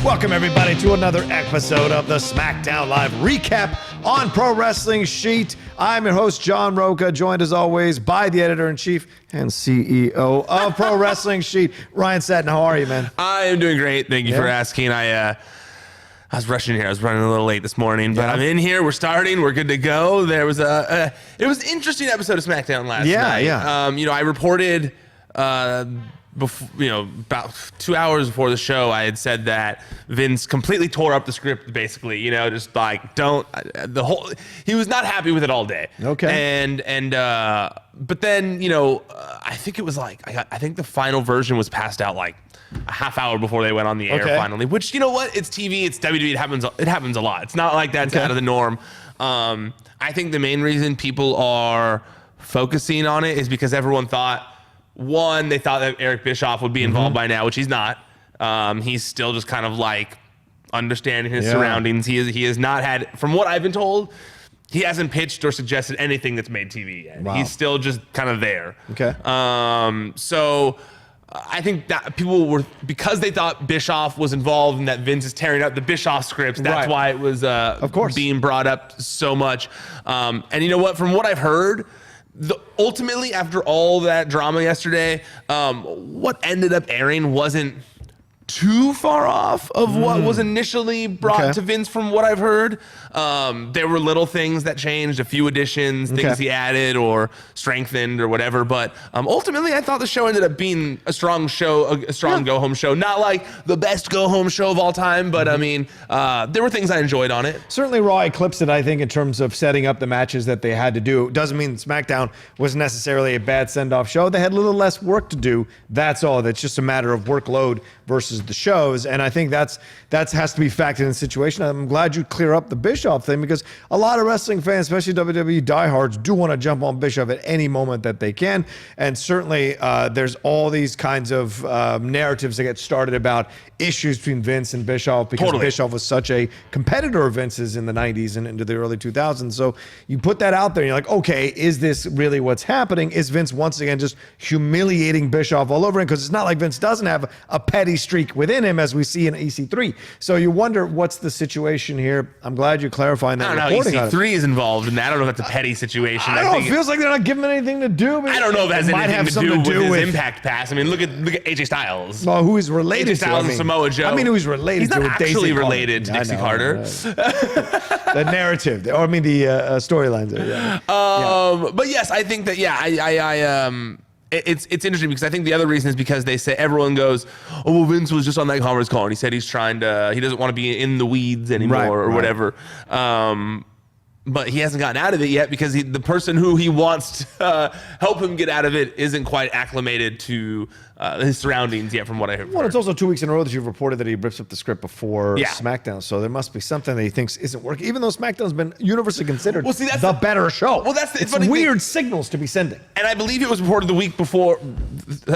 Welcome, everybody, to another episode of the SmackDown Live recap on Pro Wrestling Sheet. I'm your host, John Rocha, joined as always by the editor-in-chief and CEO of Pro Wrestling Sheet, Ryan Satin. How are you, man? I am doing great. Thank you for asking. I was rushing here. I was running a little late this morning, but I'm in here. We're starting. We're good to go. There was it was an interesting episode of SmackDown last night. I reported about 2 hours before the show, I had said that Vince completely tore up the script, basically, he was not happy with it all day. Okay. But then, I think it was I think the final version was passed out like a half hour before they went on the air finally, which, you know what? It's TV, it's WWE, it happens a lot. It's not like that's out of the norm. I think the main reason people are focusing on it is because everyone thought, one, they thought that Eric Bischoff would be involved by now, which he's not. He's still just kind of understanding his surroundings. He has not had, from what I've been told, he hasn't pitched or suggested anything that's made TV yet. Wow. He's still just kind of there. Okay. So I think that people were, because they thought Bischoff was involved and that Vince is tearing up the Bischoff scripts, that's why it was of course being brought up so much. And you know what? From what I've heard, ultimately, after all that drama yesterday, what ended up airing wasn't too far off of what was initially brought to Vince, from what I've heard. There were little things that changed, a few additions, things he added or strengthened or whatever. But ultimately, I thought the show ended up being a strong show, a strong go-home show. Not like the best go-home show of all time, but I mean, there were things I enjoyed on it. Certainly Raw eclipsed it, I think, in terms of setting up the matches that they had to do. It doesn't mean SmackDown was necessarily a bad send-off show. They had a little less work to do. That's all. That's just a matter of workload versus the shows, and I think that has to be factored in the situation. I'm glad you clear up the Bischoff thing, because a lot of wrestling fans, especially WWE diehards, do want to jump on Bischoff at any moment that they can, and certainly there's all these kinds of narratives that get started about issues between Vince and Bischoff, because Bischoff was such a competitor of Vince's in the 90s and into the early 2000s. So you put that out there and you're like, okay, is this really what's happening? Is Vince once again just humiliating Bischoff all over again? Because it's not like Vince doesn't have a petty streak within him, as we see in EC3. So you wonder what's the situation here. I'm glad you're clarifying that. I don't know. EC3 is involved in that. I don't know if that's a petty situation. I don't know. It feels like they're not giving him anything to do. I don't know if it has anything to do with his Impact Pass. I mean, look at AJ Styles. Well, who he's related AJ Styles to. and Samoa Joe. I mean, who he's related He's to. not actually related to Dixie Carter. The narrative, the storylines. But yes, I think that it's interesting, because I think the other reason is because they say, everyone goes, oh, well, Vince was just on that conference call and he said he doesn't want to be in the weeds anymore or whatever. But he hasn't gotten out of it yet, because the person who he wants to help him get out of it isn't quite acclimated to his surroundings yet, from what I heard. Well, it's also 2 weeks in a row that you've reported that he rips up the script before SmackDown, so there must be something that he thinks isn't working, even though SmackDown's been universally considered the better show. Well, that's it's weird signals to be sending. And I believe it was reported the week before.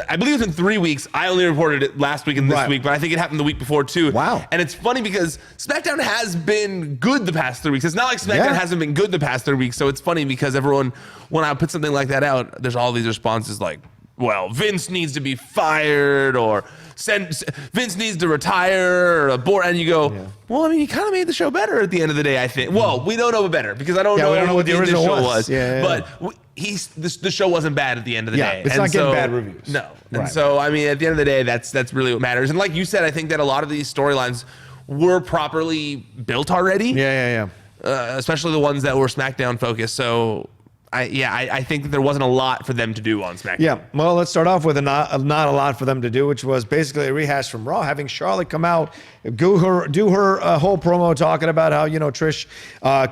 I believe it was in 3 weeks. I only reported it last week and this week, but I think it happened the week before too. Wow. And it's funny because SmackDown has been good the past 3 weeks. It's not like SmackDown hasn't been good the past 3 weeks. So it's funny because everyone, when I put something like that out, there's all these responses like, well, Vince needs to be fired, or Vince needs to retire, or abort. And you go, well, I mean, he kind of made the show better at the end of the day, I think. Well, we don't know better, because I don't know what the original show was. But the show wasn't bad at the end of the day. It's not getting bad reviews. No. And so, I mean, at the end of the day, that's really what matters. And like you said, I think that a lot of these storylines were properly built already. Especially the ones that were SmackDown focused. So I think that there wasn't a lot for them to do on SmackDown. Yeah, well, let's start off with not a lot for them to do, which was basically a rehash from Raw, having Charlotte come out, do her whole promo talking about how, Trish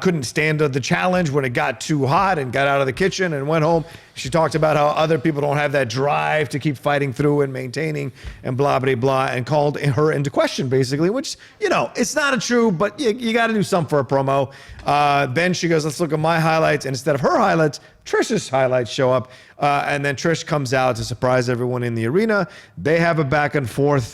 couldn't stand the challenge when it got too hot and got out of the kitchen and went home. She talked about how other people don't have that drive to keep fighting through and maintaining and blah, blah, blah, and called her into question, basically, which, it's not true, but you got to do something for a promo. Then she goes, let's look at my highlights. And instead of her highlights, Trish's highlights show up, and then Trish comes out to surprise everyone in the arena. They have a back and forth.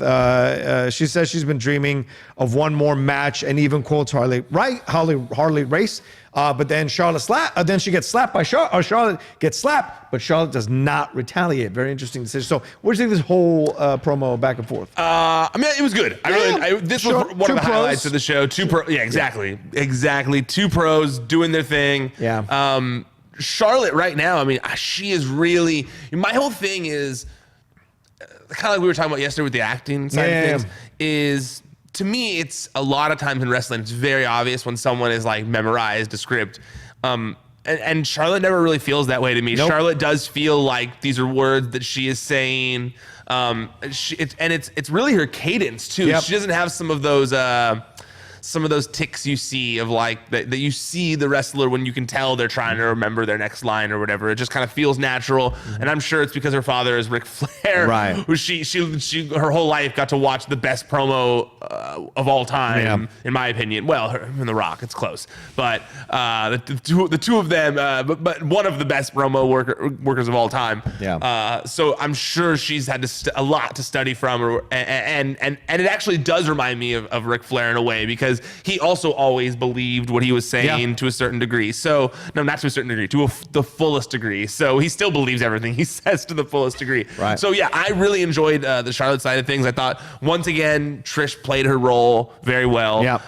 She says she's been dreaming of one more match, and even quotes Harley Race. But then then she gets slapped by Charlotte. Or Charlotte gets slapped, but Charlotte does not retaliate. Very interesting decision. So, what do you think of this whole promo back and forth? I mean, it was good. This was one of the highlights of the show. Exactly. Two pros doing their thing. Yeah. Charlotte right now, I mean, she is really. My whole thing is kind of like we were talking about yesterday with the acting side of things. Is to me, it's a lot of times in wrestling, it's very obvious when someone is like memorized a script. And Charlotte never really feels that way to me. Nope. Charlotte does feel like these are words that she is saying. It's really her cadence too. Yep. She doesn't have some of those ticks you see of like that you see the wrestler when you can tell they're trying to remember their next line or whatever. It just kind of feels natural. Mm-hmm. And I'm sure it's because her father is Ric Flair, right? Who she her whole life got to watch the best promo of all time, in my opinion. Well, her and The Rock, it's close, but the two of them, but one of the best promo workers of all time. Yeah. So I'm sure she's had a lot to study from, and it actually does remind me of Ric Flair in a way, because he also always believed what he was saying to a certain degree. So, no, not to a certain degree, to the fullest degree. So he still believes everything he says to the fullest degree. Right. So yeah, I really enjoyed the Charlotte side of things. I thought, once again, Trish played her role very well. Yeah.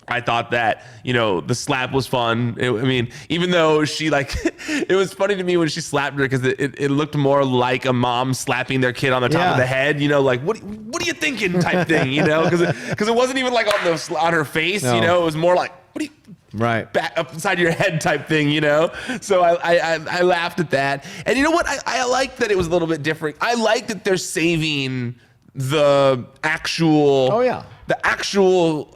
I thought that, the slap was fun. I mean, even though she it was funny to me when she slapped her, because it looked more like a mom slapping their kid on the top of the head, like, what are you thinking type thing, because it wasn't even like on her face, it was more like, what are you, back up inside your head type thing, So I laughed at that. And you know what? I like that it was a little bit different. I like that they're saving the actual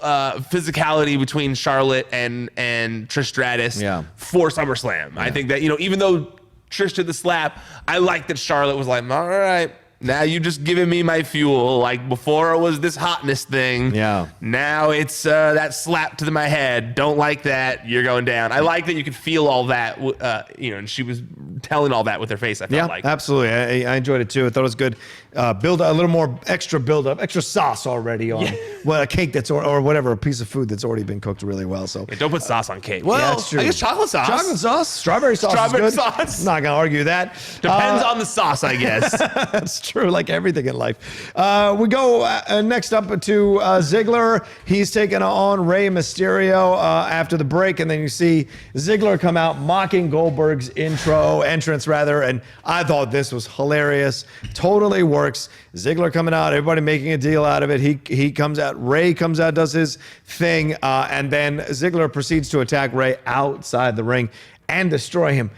physicality between Charlotte and Trish Stratus for SummerSlam. I think that, even though Trish did the slap, I like that Charlotte was like, all right, now you just giving me my fuel. Like, before it was this hotness thing. Yeah. Now it's that slap to my head. Don't like that. You're going down. I like that you could feel all that, and she was telling all that with her face, I felt like. Yeah, absolutely. I enjoyed it too. I thought it was good. Build a little more extra sauce already on a cake or whatever, a piece of food that's already been cooked really well. So don't put sauce on cake. Well, that's true. I guess chocolate sauce. Strawberry sauce. I'm not gonna argue that. Depends on the sauce, I guess. That's true, like everything in life. We go next up to Ziggler. He's taking on Rey Mysterio after the break, and then you see Ziggler come out mocking Goldberg's entrance, and I thought this was hilarious. Totally works. Ziggler coming out, everybody making a deal out of it. He comes out, Rey comes out, does his thing, and then Ziggler proceeds to attack Rey outside the ring and destroy him.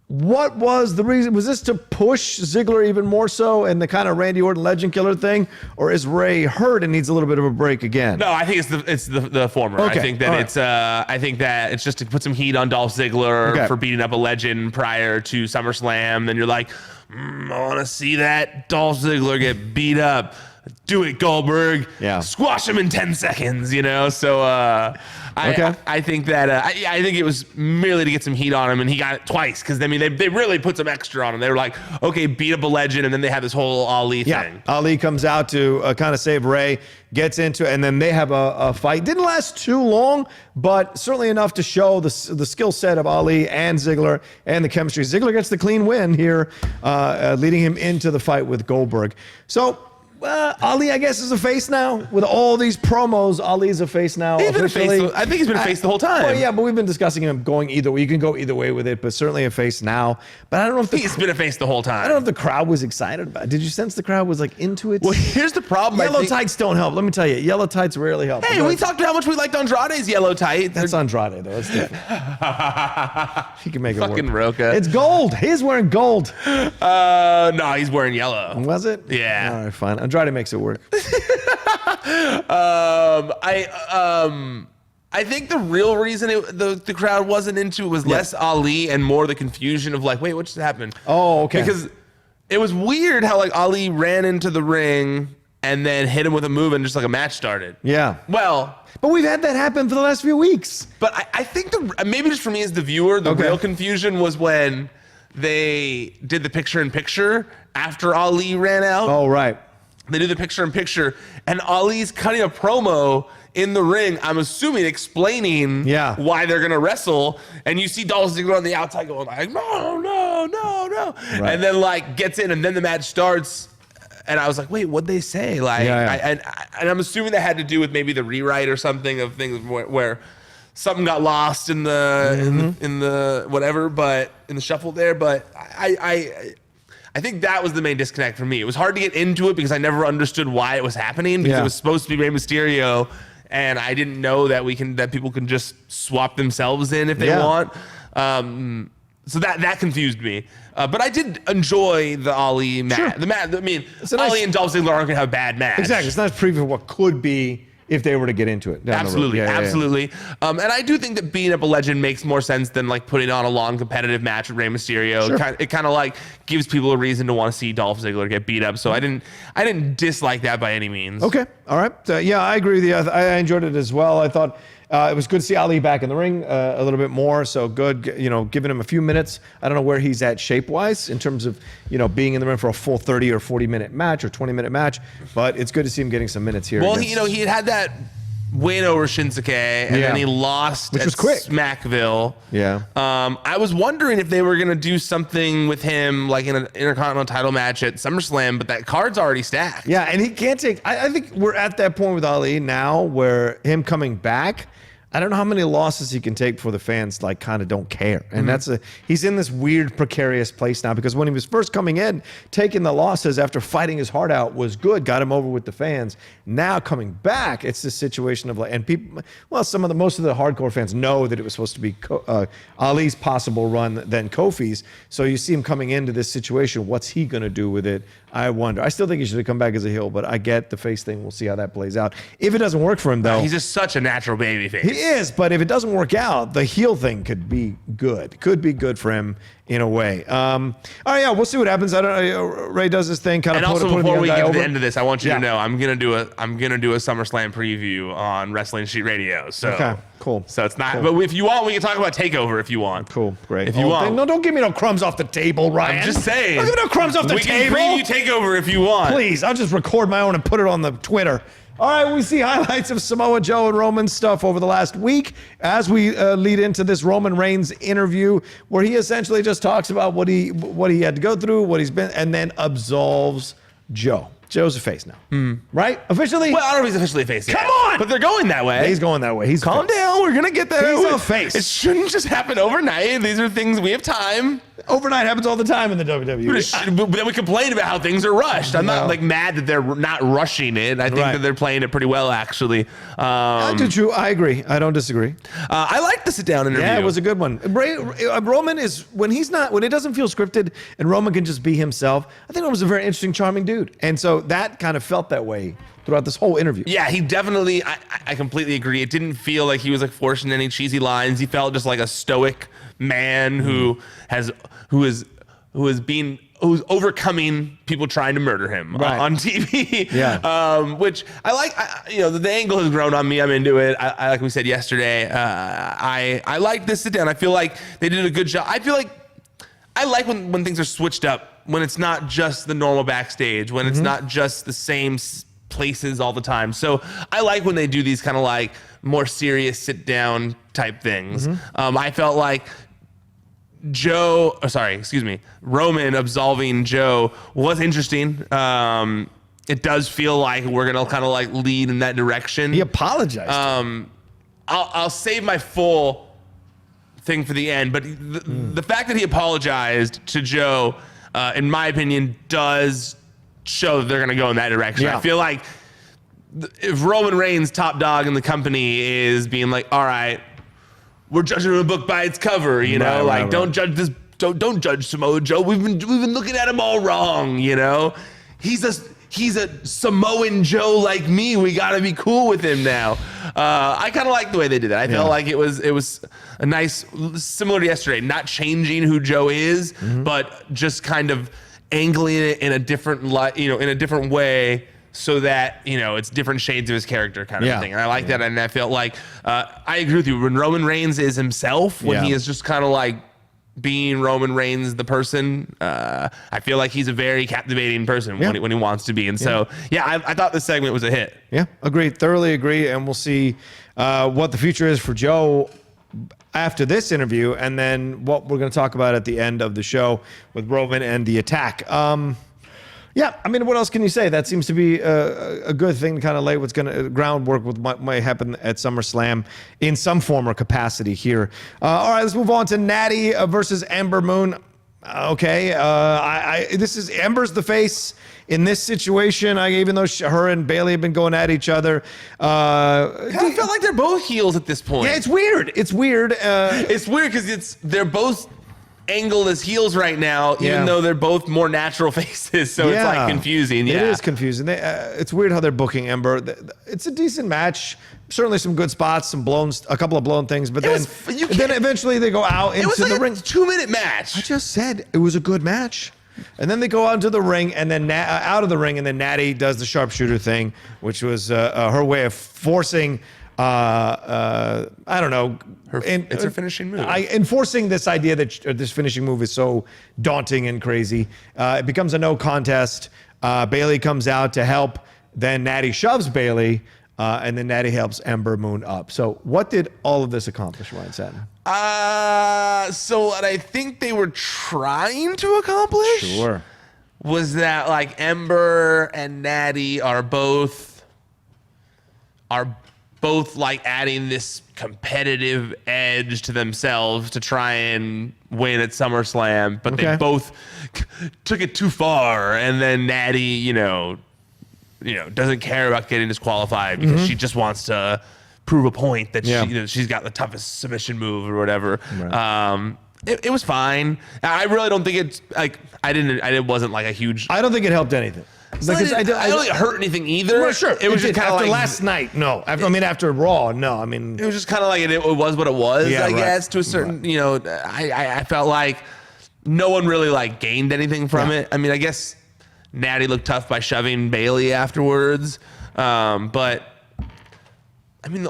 What was the reason? Was this to push Ziggler even more so in the kind of Randy Orton legend killer thing? Or is Rey hurt and needs a little bit of a break again? No, I think it's the former. Okay. I think that it's just to put some heat on Dolph Ziggler for beating up a legend prior to SummerSlam. Then you're like, I want to see that Dolph Ziggler get beat up. Do it, Goldberg. Yeah. Squash him in 10 seconds, So I think that I think it was merely to get some heat on him, and he got it twice, because they really put some extra on him. They were like, okay, beat up a legend, and then they had this whole Ali thing. Ali comes out to kind of save Rey, gets into it, and then they have a fight. Didn't last too long, but certainly enough to show the skill set of Ali and Ziggler and the chemistry. Ziggler gets the clean win here, leading him into the fight with Goldberg. So Ali, I guess, is a face now. With all these promos, Ali's a face now. I think he's been a face the whole time. Well, yeah, but we've been discussing him going either way. You can go either way with it, but certainly a face now. But I don't know if he's been a face the whole time. I don't know if the crowd was excited about it. Did you sense the crowd was like into it? Well, here's the problem. Yellow tights don't help. Let me tell you, yellow tights rarely help. Hey, we talked about how much we liked Andrade's yellow tights. That's Andrade, though. That's different. He can make it work. Fucking Rocha. It's gold. He's wearing gold. No, he's wearing yellow. Was it? Yeah. All right, fine. Andrade makes it work. I think the real reason the crowd wasn't into it was less Ali and more the confusion of like, wait, what just happened? Oh, okay. Because it was weird how like Ali ran into the ring and then hit him with a move and just like a match started. Yeah. Well, but we've had that happen for the last few weeks. But I think maybe just for me as the viewer, the real confusion was when they did the picture-in-picture after Ali ran out. Oh, right. They do the picture-in-picture, and Ali's cutting a promo in the ring, I'm assuming explaining why they're going to wrestle, and you see Dolph Ziggler on the outside going like, no. Right. And then like gets in, and then the match starts. And I was like, wait, what'd they say? Like, and I'm assuming that had to do with maybe the rewrite or something of things where something got lost in the in the whatever, but in the shuffle there. But I think that was the main disconnect for me. It was hard to get into it because I never understood why it was happening because it was supposed to be Rey Mysterio, and I didn't know that people can just swap themselves in if they want. So that confused me. But I did enjoy the Ali match. Sure. The match. I mean, Ali and Dolph Ziggler aren't going to have a bad match. Exactly. It's not a preview of what could be if they were to get into it. Absolutely. Absolutely. And I do think that beating up a legend makes more sense than like putting on a long competitive match with Rey Mysterio. Sure. It kind of like gives people a reason to want to see Dolph Ziggler get beat up. So I didn't dislike that by any means. Okay. All right. I agree with you. I enjoyed it as well. I thought it was good to see Ali back in the ring a little bit more. So good, giving him a few minutes. I don't know where he's at shape-wise in terms of, being in the ring for a full 30 or 40-minute match or 20-minute match. But it's good to see him getting some minutes here. Well, he had that win over Shinsuke, and then he lost which was quick. Smackville. Yeah. I was wondering if they were going to do something with him, like in an Intercontinental title match at SummerSlam, but that card's already stacked. Yeah, and he can't take... I think we're at that point with Ali now where him coming back... I don't know how many losses he can take before the fans like kind of don't care. And he's in this weird precarious place now because when he was first coming in, taking the losses after fighting his heart out was good, got him over with the fans. Now coming back, it's this situation of like, and people, well, most of the hardcore fans know that it was supposed to be Ali's possible run than Kofi's. So you see him coming into this situation. What's he going to do with it? I wonder. I still think he should have come back as a heel, but I get the face thing. We'll see how that plays out. If it doesn't work for him, though. He's just such a natural baby face. He is, but if it doesn't work out, the heel thing could be good. Could be good for him in a way. All right, yeah, we'll see what happens. I don't know. Ray does his thing. And also, before we get to the end of this, I want you to know I'm gonna do a SummerSlam preview on Wrestling Street Radio. So okay, cool. So it's not, but if you want, we can talk about Takeover if you want. Cool, great. If you want, no, don't give me no crumbs off the table, Ryan. I'm just saying. Don't give me no crumbs off the table. We can preview Takeover if you want. Please, I'll just record my own and put it on the Twitter. All right, we see highlights of Samoa Joe and Roman stuff over the last week as we lead into this Roman Reigns interview where he essentially just talks about what he had to go through, what he's been, and then absolves Joe. Joe's a face now, right? Officially? Well, I don't know if he's officially a face yet. Come on! But they're going that way. He's going that way. He's Calm down. We're going to get there. He's a face. It shouldn't just happen overnight. These are things we have time. Overnight happens all the time in the WWE. But then we complain about how things are rushed. I'm not like mad that they're not rushing it. I think that they're playing it pretty well, actually. I do too. I agree. I don't disagree. I like the sit-down interview. Yeah, it was a good one. Roman is when it doesn't feel scripted and Roman can just be himself. I think Roman's a very interesting, charming dude, and so that kind of felt that way throughout this whole interview. Yeah, he definitely. I completely agree. It didn't feel like he was like forcing any cheesy lines. He felt just like a stoic man who's overcoming people trying to murder him on TV. Yeah. Which I like. The angle has grown on me. I'm into it. I like we said yesterday. I like this sit down. I feel like they did a good job. I feel like I like when things are switched up. When it's not just the normal backstage. When it's not just the same places all the time. So I like when they do these kind of like more serious sit down type things. I felt like Roman absolving Joe was interesting. It does feel like we're gonna kind of like lead in that direction. He apologized. I'll save my full thing for the end, but the fact that he apologized to Joe, in my opinion, does show that they're going to go in that direction. Yeah. I feel like if Roman Reigns, top dog in the company, is being like, all right, we're judging a book by its cover, don't judge this, don't judge Samoa Joe. We've been looking at him all wrong, He's a Samoan Joe like me. We got to be cool with him now. I kind of like the way they did that. I felt like it was a nice, similar to yesterday, not changing who Joe is, but just kind of angling it in a different light, in a different way so that, it's different shades of his character kind of thing. And I like that. And I felt like, I agree with you. When Roman Reigns is himself, when he is just kind of like being Roman Reigns, the person, I feel like he's a very captivating person when he wants to be. And so, I thought this segment was a hit. Yeah, agreed. Thoroughly agree. And we'll see what the future is for Joe after this interview, and then what we're going to talk about at the end of the show with Roman and the attack. Yeah, I mean, what else can you say? That seems to be a good thing to kind of lay what's going to groundwork with what might happen at SummerSlam in some form or capacity here. All right, let's move on to Nattie versus Ember Moon. Okay, this is Ember's the face in this situation. Even though her and Bayley have been going at each other, I felt like they're both heels at this point. Yeah, it's weird. It's weird. It's weird because they're both angled as heels right now, even though they're both more natural faces. So it's like confusing. Yeah, it is confusing. It's weird how they're booking Ember. It's a decent match. Certainly some good spots, a couple of blown things, but then eventually they go out into the ring. It was like a 2-minute match. I just said it was a good match. And then they go out into the ring, and then out of the ring, and then Nattie does the sharpshooter thing, which was her way of forcing. I don't know. It's her finishing move. Enforcing this idea that this finishing move is so daunting and crazy. It becomes a no contest. Bayley comes out to help. Then Nattie shoves Bayley, and then Nattie helps Ember Moon up. So what did all of this accomplish, Ryan Satin? So what I think they were trying to accomplish was that like Ember and Nattie are both like adding this competitive edge to themselves to try and win at SummerSlam, but they both took it too far. And then Nattie, doesn't care about getting disqualified because she just wants to prove a point that she's got the toughest submission move or whatever. Right. It was fine. I really don't think it's like it wasn't like a huge. I don't think it helped anything. Because I don't think it hurt anything either. Well, sure. It was just kind of after like last night. No, after Raw. No, I mean it was just kind of like it was what it was. I guess to a certain. I felt like no one really like gained anything from it. I mean, I guess Nattie looked tough by shoving Bayley afterwards, but I mean,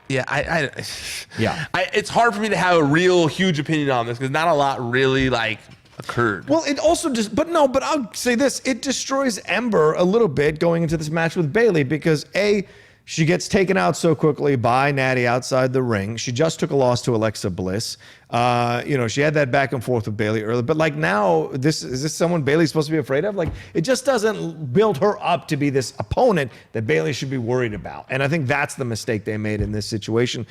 it's hard for me to have a real huge opinion on this because not a lot really like occurred. Well, it also but I'll say this: it destroys Ember a little bit going into this match with Bayley because she gets taken out so quickly by Nattie outside the ring. She just took a loss to Alexa Bliss. She had that back and forth with Bayley earlier, but like now, is this someone Bayley's supposed to be afraid of? Like it just doesn't build her up to be this opponent that Bayley should be worried about. And I think that's the mistake they made in this situation.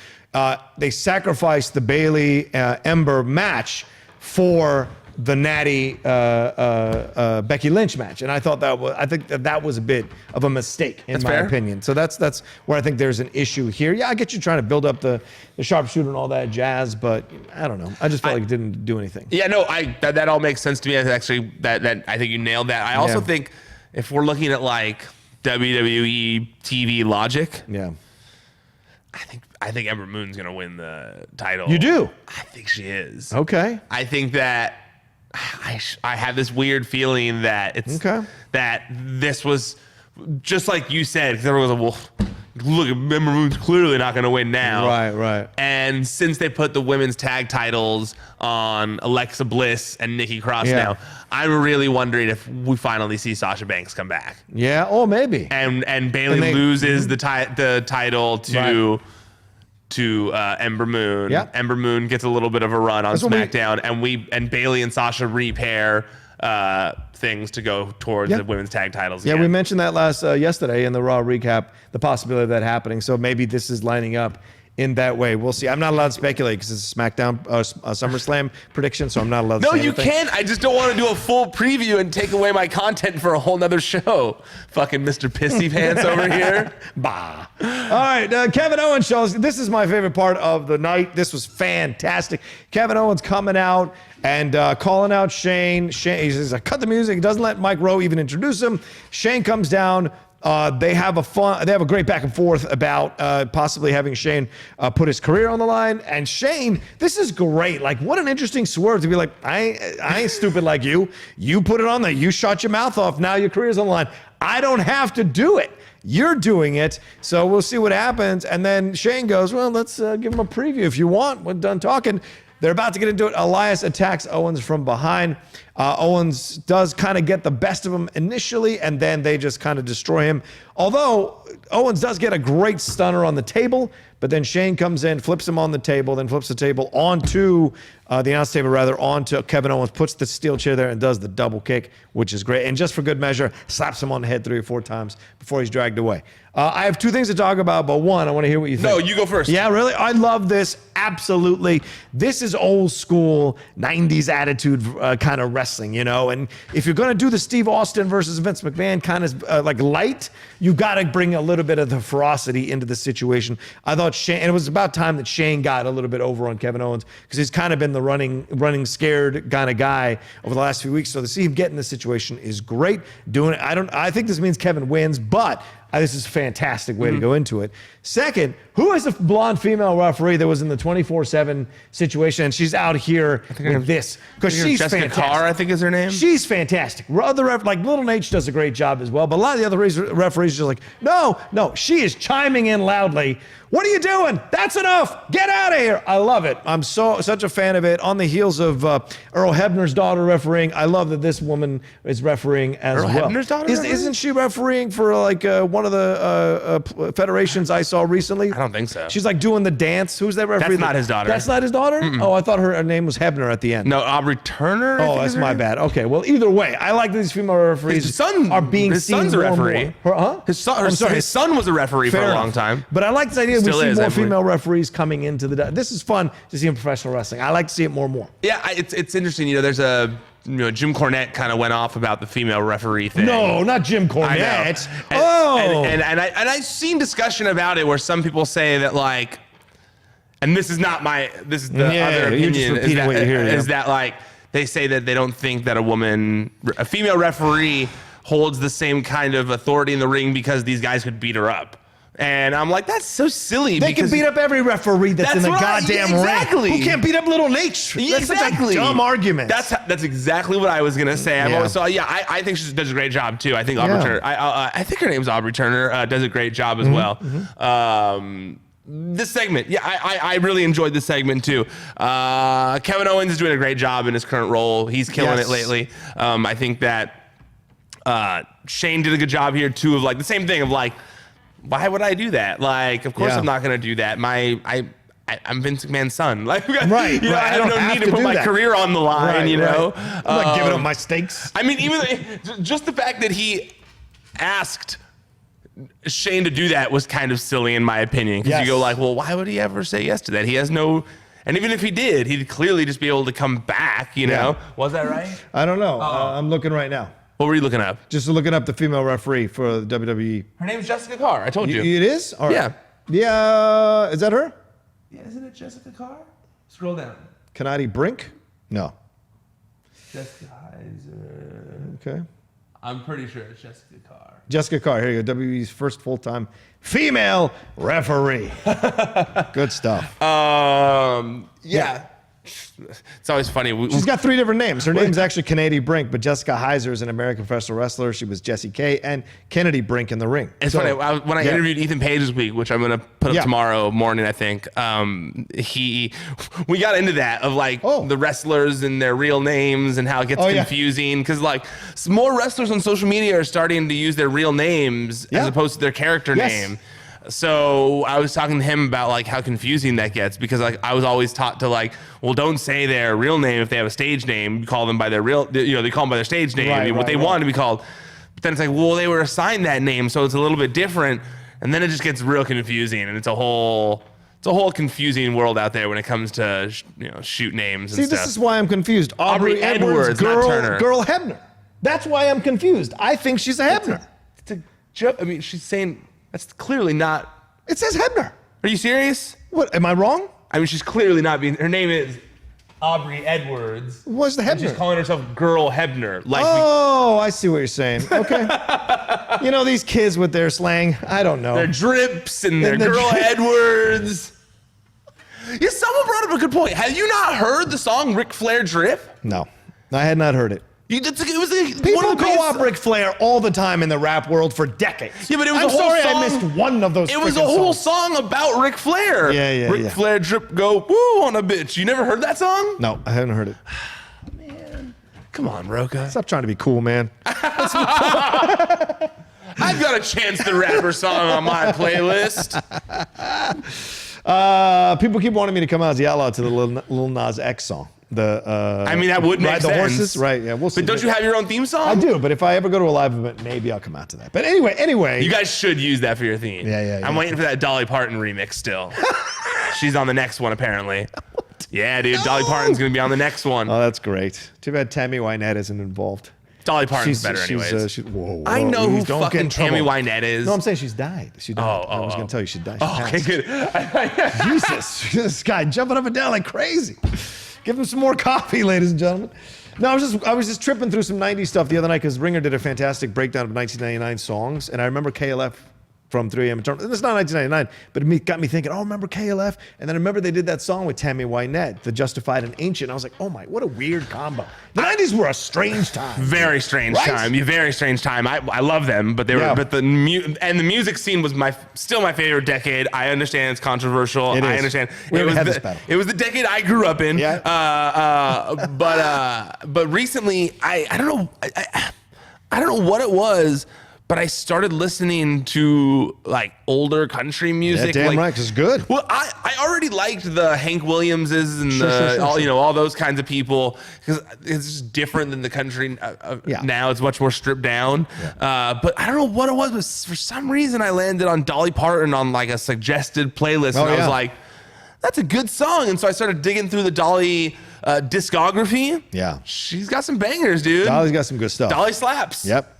They sacrificed the Bayley Ember match for the Nattie Becky Lynch match, and I think that was a bit of a mistake in my opinion. So that's where I think there's an issue here. Yeah, I get you trying to build up the sharpshooter and all that jazz, but I don't know. I just felt like it didn't do anything. Yeah, no, that all makes sense to me. Actually, that I think you nailed that. I also think if we're looking at like WWE TV logic, I think Ember Moon's gonna win the title. You do? I think she is. Okay. I think that. I have this weird feeling that that this was just like you said. Because everyone was look, Ember Moon's clearly not going to win now. Right. And since they put the women's tag titles on Alexa Bliss and Nikki Cross now, I'm really wondering if we finally see Sasha Banks come back. Yeah, maybe. And Bayley loses the title to Ember Moon. Yeah. Ember Moon gets a little bit of a run on SmackDown, and Bayley and Sasha repair things to go towards the women's tag titles. Yeah, we mentioned that yesterday in the Raw recap, the possibility of that happening. So maybe this is lining up in that way. We'll see. I'm not allowed to speculate because it's a SmackDown, SummerSlam prediction, so I'm not allowed to say anything. No, you can. I just don't want to do a full preview and take away my content for a whole nother show. Fucking Mr. Pissy Pants over here. Bah. All right, Kevin Owens shows. This is my favorite part of the night. This was fantastic. Kevin Owens coming out and calling out Shane. He says, cut the music. He doesn't let Mike Rowe even introduce him. Shane comes down. They have a great back and forth about possibly having Shane put his career on the line. And Shane, this is great. Like, what an interesting swerve to be like, I ain't stupid like you. You put it on there. You shot your mouth off. Now your career's on the line. I don't have to do it. You're doing it, so we'll see what happens. And then Shane goes, well, let's give him a preview if you want. We're done talking. They're about to get into it. Elias attacks Owens from behind. Owens does kind of get the best of him initially, and then they just kind of destroy him. Although Owens does get a great stunner on the table, but then Shane comes in, flips him on the table, then flips the table onto the announce table, onto Kevin Owens, puts the steel chair there and does the double kick, which is great. And just for good measure, slaps him on the head 3 or 4 times before he's dragged away. I have 2 things to talk about, but one, I want to hear what you think. No, you go first. Yeah, really? I love this. Absolutely. This is old school 90s attitude kind of wrestling, you know? And if you're going to do the Steve Austin versus Vince McMahon kind of like light, you got to bring a little bit of the ferocity into the situation. I thought Shane, and it was about time that Shane got a little bit over on Kevin Owens because he's kind of been the running scared kind of guy over the last few weeks. So to see him get in this situation is great. Doing it, I think this means Kevin wins, but this is a fantastic way to go into it. Second, who is the blonde female referee that was in the 24/7 situation? And she's out here with this because she's Jessica fantastic. Carr, I think is her name. She's fantastic. Other like Little Nate does a great job as well, but a lot of the other referees are just like, no, she is chiming in loudly. What are you doing? That's enough. Get out of here. I love it. I'm such a fan of it. On the heels of Earl Hebner's daughter refereeing, I love that this woman is refereeing as Earl well. Hebner's daughter Isn't she refereeing for like one of the federations I saw recently? I don't think so. She's like doing the dance. Who's that referee? That's not his daughter. That's not his daughter? Oh, I thought her name was Hebner at the end. No, Audrey Turner. I Oh, think that's is her my name. bad. Okay, well, either way, I like that these female referees His son are being his seen son's a more and referee. more. Huh? His son, I'm sorry. his son was a referee for Fair a long enough. time. But I like this idea. Still We see is, more I believe. female referees coming into the. This is fun to see in professional wrestling. I like to see it more and more. Yeah, it's interesting. You know, there's Jim Cornette kind of went off about the female referee thing. No, not Jim I know. Cornette. And I've seen discussion about it where some people say that like, and this is the other you're just opinion repeating what you hear, is yeah. that like they say that they don't think that a female referee holds the same kind of authority in the ring because these guys could beat her up. And I'm like, that's so silly. They can beat up every referee that's in the goddamn exactly. ring. Who can't beat up Little Nate? That's such a dumb argument. That's exactly what I was gonna say. I think she does a great job too. I think Audrey Turner. I think her name's Audrey Turner. Does a great job as well. This segment, I really enjoyed this segment too. Kevin Owens is doing a great job in his current role. He's killing it lately. I think that Shane did a good job here too. Of like the same thing of like, why would I do that? Like, of course I'm not gonna do that. I'm Vince McMahon's son. Like, right. I have no need to put my career on the line. You know, I'm not giving up my stakes. I mean, just the fact that he asked Shane to do that was kind of silly in my opinion. Because you go like, well, why would he ever say yes to that? He has no. And even if he did, he'd clearly just be able to come back. You know, was that right? I don't know. I'm looking right now. What were you looking up? Just looking up the female referee for the WWE. Her name's Jessica Carr. I told you. It is? All right. Yeah. Yeah. Is that her? Yeah, isn't it Jessica Carr? Scroll down. Kanati Brink? No. Jessica Heiser. Okay. I'm pretty sure it's Jessica Carr. Jessica Carr. Here you go. WWE's first full-time female referee. Good stuff. Yeah. It's always funny. She's got 3 different names. Her name's actually Kennedy Brink, but Jessica Heiser is an American professional wrestler. She was Jessie K and Kennedy Brink in the ring. It's funny. When I interviewed Ethan Page this week, which I'm going to put up tomorrow morning, I think, we got into that of like the wrestlers and their real names and how it gets confusing. Because like more wrestlers on social media are starting to use their real names as opposed to their character name. So I was talking to him about like how confusing that gets because like I was always taught to like, well, don't say their real name if they have a stage name. You call them by their real, they call them by their stage name, what they want to be called. But then it's like, well, they were assigned that name, so it's a little bit different. And then it just gets real confusing, and it's a whole confusing world out there when it comes to shoot names and stuff. This is why I'm confused. Audrey Edwards, not Turner. Girl Hebner. That's why I'm confused. I think she's a Hebner. It's a joke. I mean, she's saying that's clearly not. It says Hebner. Are you serious? What? Am I wrong? I mean, she's clearly not being. Her name is Aubrey Edwards. What's the Hebner? She's calling herself Girl Hebner. Like I see what you're saying. Okay. These kids with their slang. I don't know. Their drips and their Girl Edwards. Someone brought up a good point. Have you not heard the song Ric Flair Drip? No, I had not heard it. It was People co-op Ric Flair all the time in the rap world for decades. Yeah, but it was I'm a whole sorry song. I missed one of those. It was a whole song about Ric Flair. Yeah. Ric Flair drip go woo on a bitch. You never heard that song? No, I haven't heard it. Man, come on, Rocha. Stop trying to be cool, man. I've got a Chance the Rapper song on my playlist. People keep wanting me to come out as the outlaw to the Lil Nas X song. I mean, that would make Ride sense. the horses, right? Yeah, we'll see. But don't you have your own theme song? I do, but if I ever go to a live event, maybe I'll come out to that. But anyway. You guys should use that for your theme. Yeah. I'm waiting for that Dolly Parton remix still. She's on the next one, apparently. Yeah, dude, Dolly Parton's going to be on the next one. Oh, that's great. Too bad Tammy Wynette isn't involved. Dolly Parton's better anyways. Whoa, I know who don't fucking Tammy Wynette is. No, I'm saying she's died. She died. I was going to tell you she died. Okay, good. Jesus, this guy jumping up and down like crazy. Give him some more coffee, ladies and gentlemen. No, I was just tripping through some 90s stuff the other night because Ringer did a fantastic breakdown of 1999 songs, and I remember KLF from 3 a.m. It's not 1999, but it got me thinking, oh, remember KLF? And then I remember they did that song with Tammy Wynette, The Justified and Ancient. I was like, oh my, what a weird combo. The 90s were a strange time. Very strange time. Very strange time. I love them, but the music scene was still my favorite decade. I understand it's controversial. I understand. It was the decade I grew up in. Yeah. But recently, I don't know. I don't know what it was. But I started listening to like older country music. Yeah, damn right, 'cause it's good. Well, I already liked the Hank Williamses and all those kinds of people because it's just different than the country now. It's much more stripped down. Yeah. But I don't know what it was, but for some reason I landed on Dolly Parton on like a suggested playlist, and I was like, that's a good song. And so I started digging through the Dolly discography. Yeah. She's got some bangers, dude. Dolly's got some good stuff. Dolly slaps. Yep.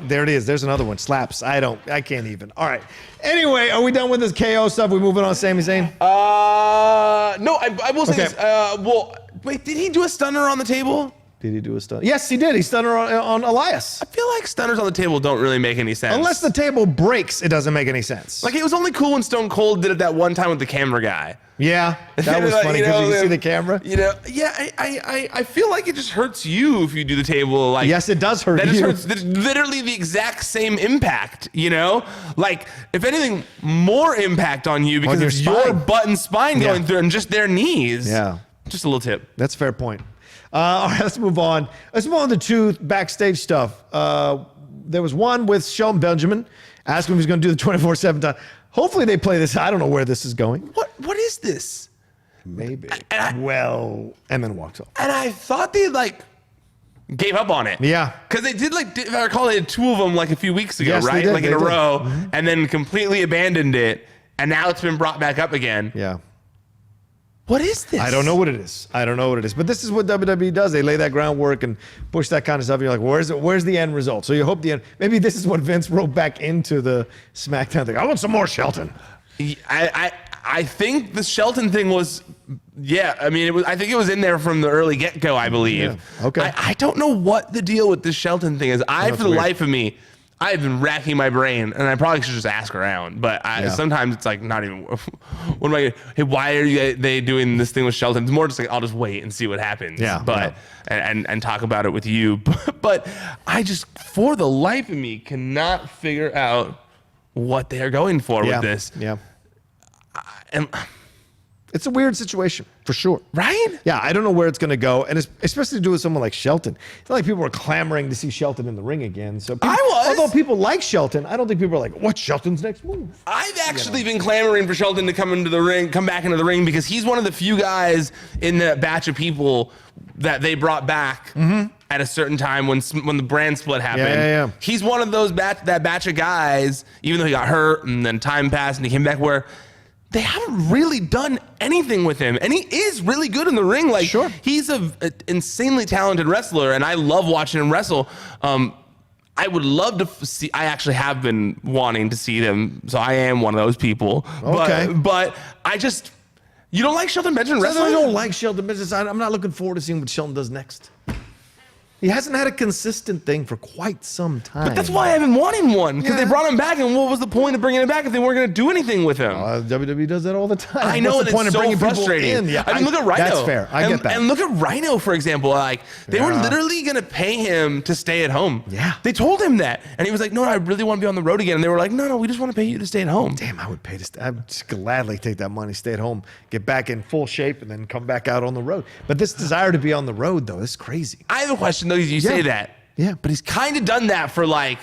There it is. There's another one. Slaps. I can't even. All right. Anyway, are we done with this KO stuff? We moving on, Sami Zayn? No, I will say this. Well, wait, did he do a stunner on the table? Did he do a stunner? Yes, he did. He stunner on Elias. I feel like stunners on the table don't really make any sense. Unless the table breaks, it doesn't make any sense. Like, it was only cool when Stone Cold did it that one time with the camera guy. Yeah, that was funny because you see the camera. I feel like it just hurts you if you do the table. Like, yes, it does hurt that you. Hurts, literally the exact same impact, Like, if anything, more impact on you because it's your butt and spine going through and just their knees. Yeah. Just a little tip. That's a fair point. All right, let's move on. Let's move on to two backstage stuff. There was one with Shelton Benjamin, asking if he's going to do the 24/7 time. Hopefully they play this. I don't know where this is going. What is this? Maybe. And then walks off. And I thought they gave up on it. Yeah. Because they did if I recall, they had two of them a few weeks ago, right? They did. In a row, and then completely abandoned it. And now it's been brought back up again. Yeah. What is this? I don't know what it is. But this is what WWE does. They lay that groundwork and push that kind of stuff. And you're like, where's the end result? So you hope the end. Maybe this is what Vince wrote back into the SmackDown thing. I want some more Shelton. I think the Shelton thing was, I mean, I think it was in there from the early get-go, I believe. Yeah. Okay. I don't know what the deal with this Shelton thing is. For the life of me, I've been racking my brain, and I probably should just ask around. But sometimes it's not even. What am I? Hey, why are they doing this thing with Shelton? It's more just I'll just wait and see what happens. Yeah. But and talk about it with you. But I just, for the life of me, cannot figure out what they are going for with this. Yeah. It's a weird situation, for sure. Right? Yeah, I don't know where it's going to go, and especially to do with someone like Shelton. It's not like people were clamoring to see Shelton in the ring again. So I was. Although people like Shelton, I don't think people are like, what's Shelton's next move? I've actually been clamoring for Shelton to come back into the ring, because he's one of the few guys in that batch of people that they brought back at a certain time when the brand split happened. Yeah. He's one of those batch of guys, even though he got hurt and then time passed and he came back, where they haven't really done anything with him. And he is really good in the ring. Sure. He's an insanely talented wrestler, and I love watching him wrestle. I would love to see, I actually have been wanting to see them, so I am one of those people. Okay. But I just, you don't like Shelton Benjamin wrestling? I don't like Shelton Benjamin. I'm not looking forward to seeing what Shelton does next. He hasn't had a consistent thing for quite some time. But that's why I've been wanting one, because they brought him back, and what was the point of bringing him back if they weren't going to do anything with him? WWE does that all the time. I know, What's the point of bringing frustrating. people in? Yeah, I mean, look at Rhino. That's fair. I get that. And look at Rhino, for example. Like, they were literally going to pay him to stay at home. Yeah. They told him that. And he was like, no, I really want to be on the road again. And they were like, no, we just want to pay you to stay at home. Damn, I would pay to stay. I would just gladly take that money, stay at home, get back in full shape, and then come back out on the road. But this desire to be on the road, though, is crazy. I have a question, though. You say that. Yeah. But he's kind of done that for like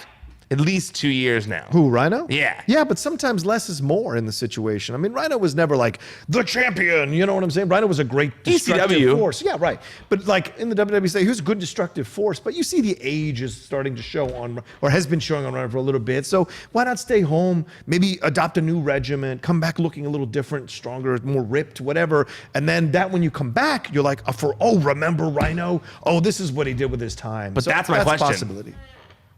at least 2 years now. Who, Rhino? Yeah. Yeah, but sometimes less is more in the situation. I mean, Rhino was never like the champion. You know what I'm saying? Rhino was a great destructive force. Yeah, right. But like in the WWE, say he was a good destructive force. But you see the age is starting to show on, or has been showing on Rhino for a little bit. So why not stay home? Maybe adopt a new regimen, come back looking a little different, stronger, more ripped, whatever. And then that when you come back, you're like, remember Rhino? Oh, this is what he did with his time. But so that's my question. Possibility.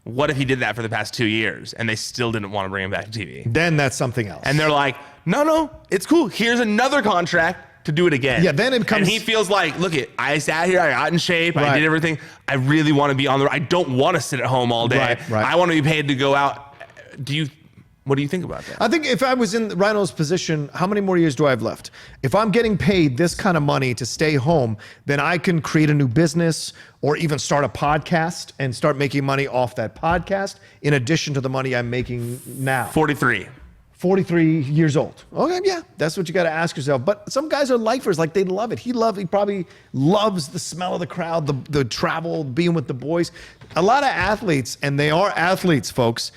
What if he did that for the past 2 years and they still didn't want to bring him back to TV? Then that's something else. And they're like, no, it's cool. Here's another contract to do it again. Yeah, then it becomes... And he feels like, look I sat here, I got in shape, I did everything. I really want to be on the road. I don't want to sit at home all day. Right. I want to be paid to go out. What do you think about that? I think if I was in Rhino's position, how many more years do I have left? If I'm getting paid this kind of money to stay home, then I can create a new business or even start a podcast and start making money off that podcast in addition to the money I'm making now. 43 years old. Okay, yeah, that's what you got to ask yourself. But some guys are lifers, like they love it. He probably loves the smell of the crowd, the travel, being with the boys. A lot of athletes, and they are athletes, folks,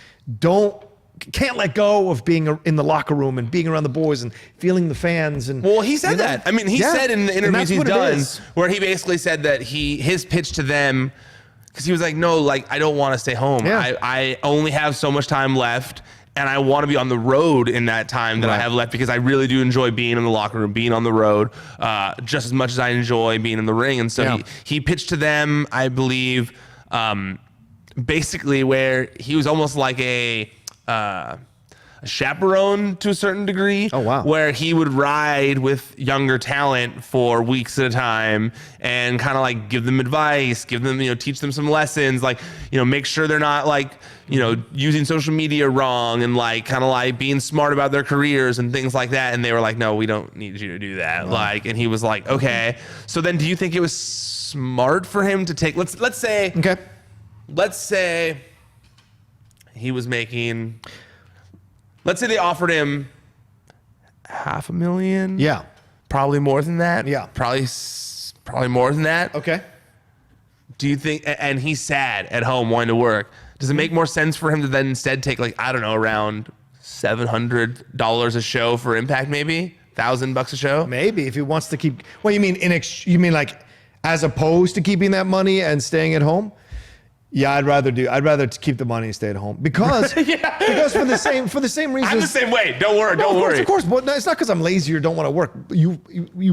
can't let go of being in the locker room and being around the boys and feeling the fans. And well, he said that. I mean, he said in the interviews he's done, where he basically said that his pitch to them, because he was like, no, like I don't want to stay home. Yeah. I only have so much time left, and I want to be on the road in that time that I have left, because I really do enjoy being in the locker room, being on the road, just as much as I enjoy being in the ring. And so he pitched to them, I believe, basically where he was almost like a chaperone to a certain degree. Oh, wow. Where he would ride with younger talent for weeks at a time and kind of like give them advice, give them, teach them some lessons, like, make sure they're not like, using social media wrong, and like kind of like being smart about their careers and things like that. And they were like, no, we don't need you to do that. Wow. Like, and he was like, okay. So then do you think it was smart for him to take, let's say he was making, let's say they offered him $500,000. Yeah. Probably more than that. Yeah. Probably more than that. Okay. Do you think, and he's sad at home wanting to work, does it make more sense for him to then instead take like, I don't know, around $700 a show for Impact, maybe $1,000 a show? Maybe if he wants to keep, what you mean, you mean like as opposed to keeping that money and staying at home? Yeah, I'd rather keep the money and stay at home because because for the same reasons. I'm the same way. Don't worry. Of course. But it's not because I'm lazy or don't want to work. You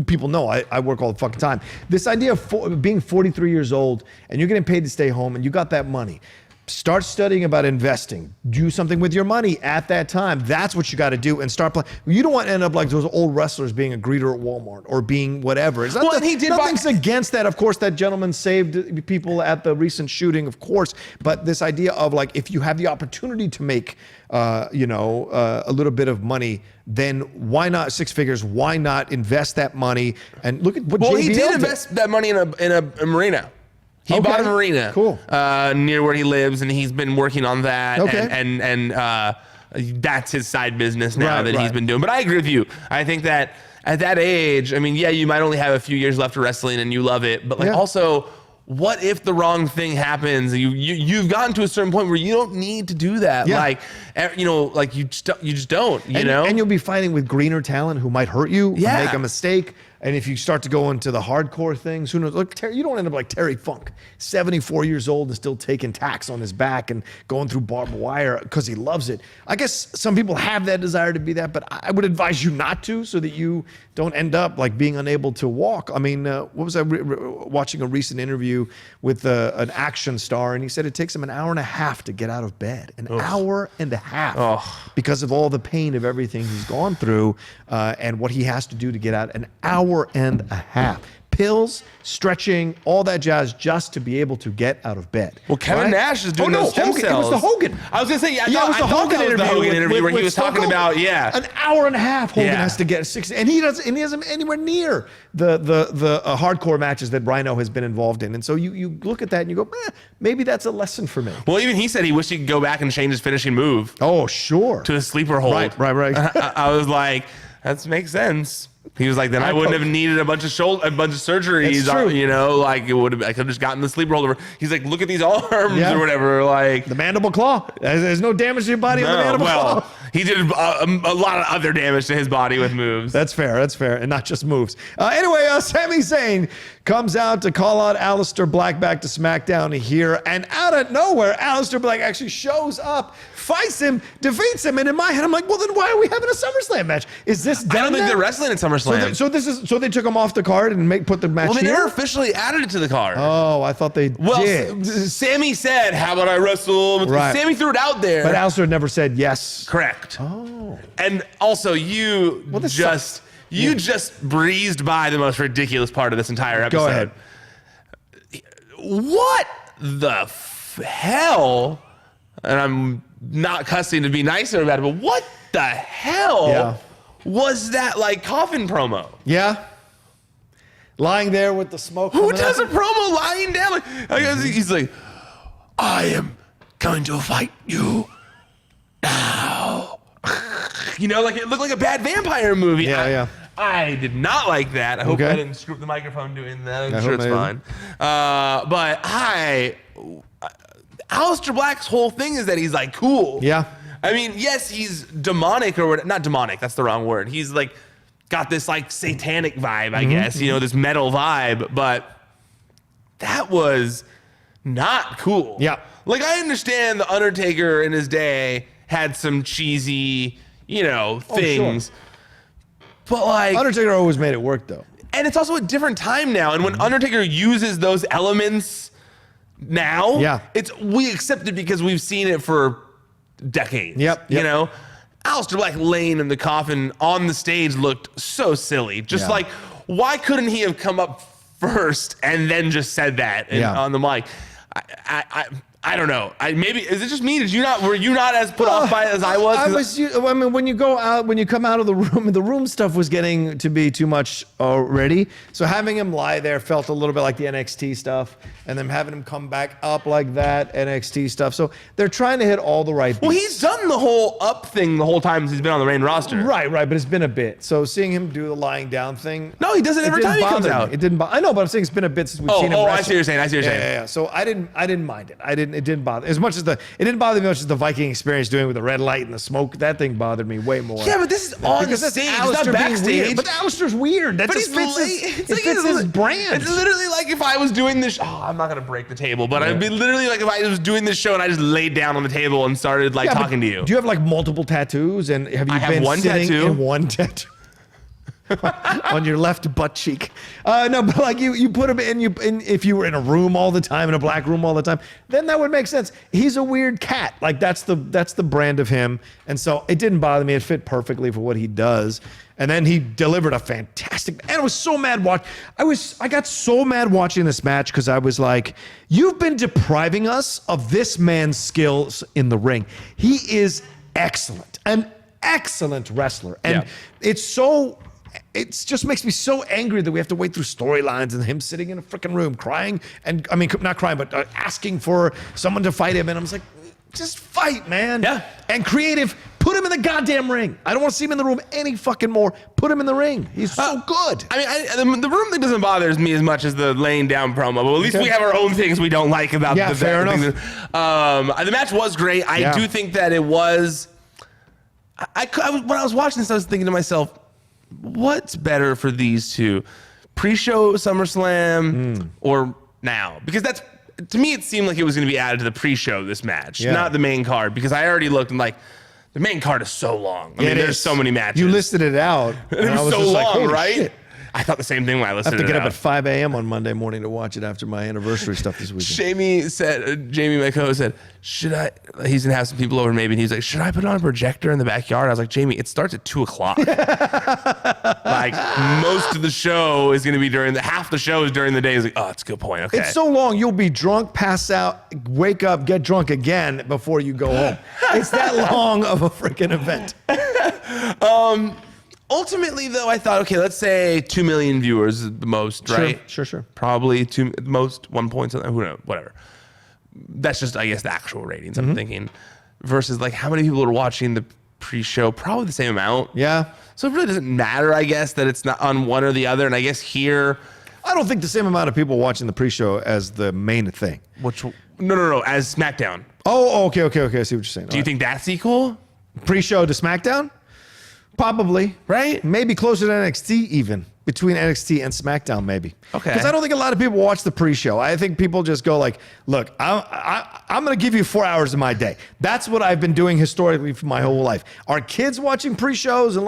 people know I work all the fucking time. This idea of being 43 years old and you're getting paid to stay home and you got that money. Start studying about investing. Do something with your money at that time. That's what you got to do, and start playing. You don't want to end up like those old wrestlers being a greeter at Walmart or being whatever. It's not nothing's against that. Of course, that gentleman saved people at the recent shooting, of course. But this idea of like, if you have the opportunity to make, a little bit of money, then why not 6 figures? Why not invest that money? And look at what JBL he did invest that money in a marina. He bought a marina, cool, near where he lives, and he's been working on that. Okay. And that's his side business now he's been doing. But I agree with you. I think that at that age, I mean, yeah, you might only have a few years left of wrestling, and you love it. But like, also, what if the wrong thing happens? You've gotten to a certain point where you don't need to do that. Yeah. Like, like you just don't. And you'll be fighting with greener talent who might hurt you, yeah, make a mistake. And if you start to go into the hardcore things, who knows? Look, you don't end up like Terry Funk, 74 years old and still taking tacks on his back and going through barbed wire because he loves it. I guess some people have that desire to be that, but I would advise you not to, so that you don't end up like being unable to walk. I mean, what was I watching a recent interview with an action star, and he said it takes him an hour and a half to get out of bed. An hour and a half because of all the pain of everything he's gone through and what he has to do to get out. An hour and a half. pills, stretching, all that jazz, just to be able to get out of bed. Well, Kevin Nash is doing those stem Hogan. cells. It was the Hogan. I was gonna say, it was the Hogan interview where he was talking about, an hour and a half. Hogan has to get 6, and he isn't anywhere near the hardcore matches that Rhino has been involved in. And so you look at that and you go, maybe that's a lesson for me. Well, even he said he wished he could go back and change his finishing move. Oh, sure. To a sleeper hold. Right. I was like, that makes sense. He was like, then I wouldn't have needed a bunch of surgeries. Like it would have. I could have just gotten the sleeper hold over. He's like, look at these arms or whatever. Like the mandible claw. There's no damage to your body on the mandible claw. He did a lot of other damage to his body with moves. That's fair, and not just moves. Anyway, Sami Zayn comes out to call out Alistair Black back to SmackDown here, and out of nowhere, Alistair Black actually shows up, fights him, defeats him, and in my head, I'm like, well, then why are we having a SummerSlam match? Is this done? I don't think they're wrestling at SummerSlam. So they took him off the card and put the match here? Well, they never officially added it to the card. Oh, I thought they did. Sammy said, how about I wrestle? Right. Sammy threw it out there. But Alistair never said yes. Correct. Oh. And also, you just breezed by the most ridiculous part of this entire episode. Go ahead. What the hell? And I'm not cussing to be nicer about it, but what the hell was that like coffin promo? Yeah. Lying there with the smoke. Who does a promo lying down? He's like, I am going to fight you now. Like it looked like a bad vampire movie. Yeah. I did not like that. I hope I didn't screw up the microphone doing that. I'm sure it's fine. But Alistair Black's whole thing is that he's like cool. Yeah. I mean, yes, he's demonic not demonic. That's the wrong word. He's like got this like satanic vibe, I guess, this metal vibe, but that was not cool. Yeah. Like I understand the Undertaker in his day had some cheesy, things. Sure. But like Undertaker always made it work though. And it's also a different time now. And when Undertaker uses those elements now, we accept it because we've seen it for decades. Yep. Alistair Black laying in the coffin on the stage looked so silly. Just like, why couldn't he have come up first and then just said that on the mic? I don't know. Maybe is it just me? Were you not as put off by it as I was? I mean, when you come out of the room stuff was getting to be too much already. So having him lie there felt a little bit like the NXT stuff, and then having him come back up like that NXT stuff. So they're trying to hit all the right beats. Well, he's done the whole up thing the whole time he's been on the main roster. Right, but it's been a bit. So seeing him do the lying down thing. No, he does it every time he comes out. It didn't bother. I know, but I'm saying it's been a bit since we've seen him wrestle. I see what you're saying. Yeah. So I didn't mind it. It didn't bother as much as it didn't bother me as much as the Viking Experience doing with the red light and the smoke. That thing bothered me way more. Yeah, but this is on the stage. It's not backstage. But Alistair's weird. That just fits his brand. It's literally like if I was doing this. I'm not gonna break the table, but I'd be literally like if I was doing this show and I just laid down on the table and started talking to you. Do you have like multiple tattoos? And have you been sitting in one tattoo? On your left butt cheek. No, but like you put him in, if you were in a room all the time, in a black room all the time, then that would make sense. He's a weird cat. Like that's the brand of him. And so it didn't bother me. It fit perfectly for what he does. And then he delivered a fantastic, and I was so mad I got so mad watching this match because I was like, you've been depriving us of this man's skills in the ring. He is excellent, an excellent wrestler. And it just makes me so angry that we have to wait through storylines and him sitting in a freaking room crying. And I mean, not crying, but asking for someone to fight him. And I was like, just fight, man. Yeah. And creative, put him in the goddamn ring. I don't want to see him in the room any fucking more. Put him in the ring. He's so good. I mean, the room thing doesn't bother me as much as the laying down promo, but at least we have our own things we don't like about the fair enough. The match was great. I do think that it was. When I was watching this, I was thinking to myself, what's better for these two? Pre-show SummerSlam or now? Because to me, it seemed like it was going to be added to the pre-show, this match, not the main card, because I already looked and like, the main card is so long. I mean, there's so many matches. You listed it out. It was so long, right? Shit. I thought the same thing when I listened I have to get it up at 5 a.m. on Monday morning to watch it after my anniversary stuff this weekend. Jamie, my co-host, said, should I, he's going to have some people over maybe, and he's like, should I put on a projector in the backyard? I was like, Jamie, it starts at 2 o'clock. Like, most of the show is going to be half the show is during the day. He's like, oh, that's a good point. Okay. It's so long, you'll be drunk, pass out, wake up, get drunk again before you go home. It's that long of a freaking event. Ultimately, though, I thought, okay, let's say 2 million viewers is the most, right? Sure. Probably most 1 point something, who knows, whatever. That's just, I guess, the actual ratings, I'm thinking. Versus, like, how many people are watching the pre-show? Probably the same amount. Yeah. So it really doesn't matter, I guess, that it's not on one or the other. And I guess here... I don't think the same amount of people watching the pre-show as the main thing. No, as SmackDown. Oh, okay. I see what you're saying. Do you think that's equal? Pre-show to SmackDown? Probably. Right? Maybe closer to NXT even. Between NXT and SmackDown, maybe. Okay. Because I don't think a lot of people watch the pre-show. I think people just go like, look, I'm going to give you 4 hours of my day. That's what I've been doing historically for my whole life. Are kids watching pre-shows?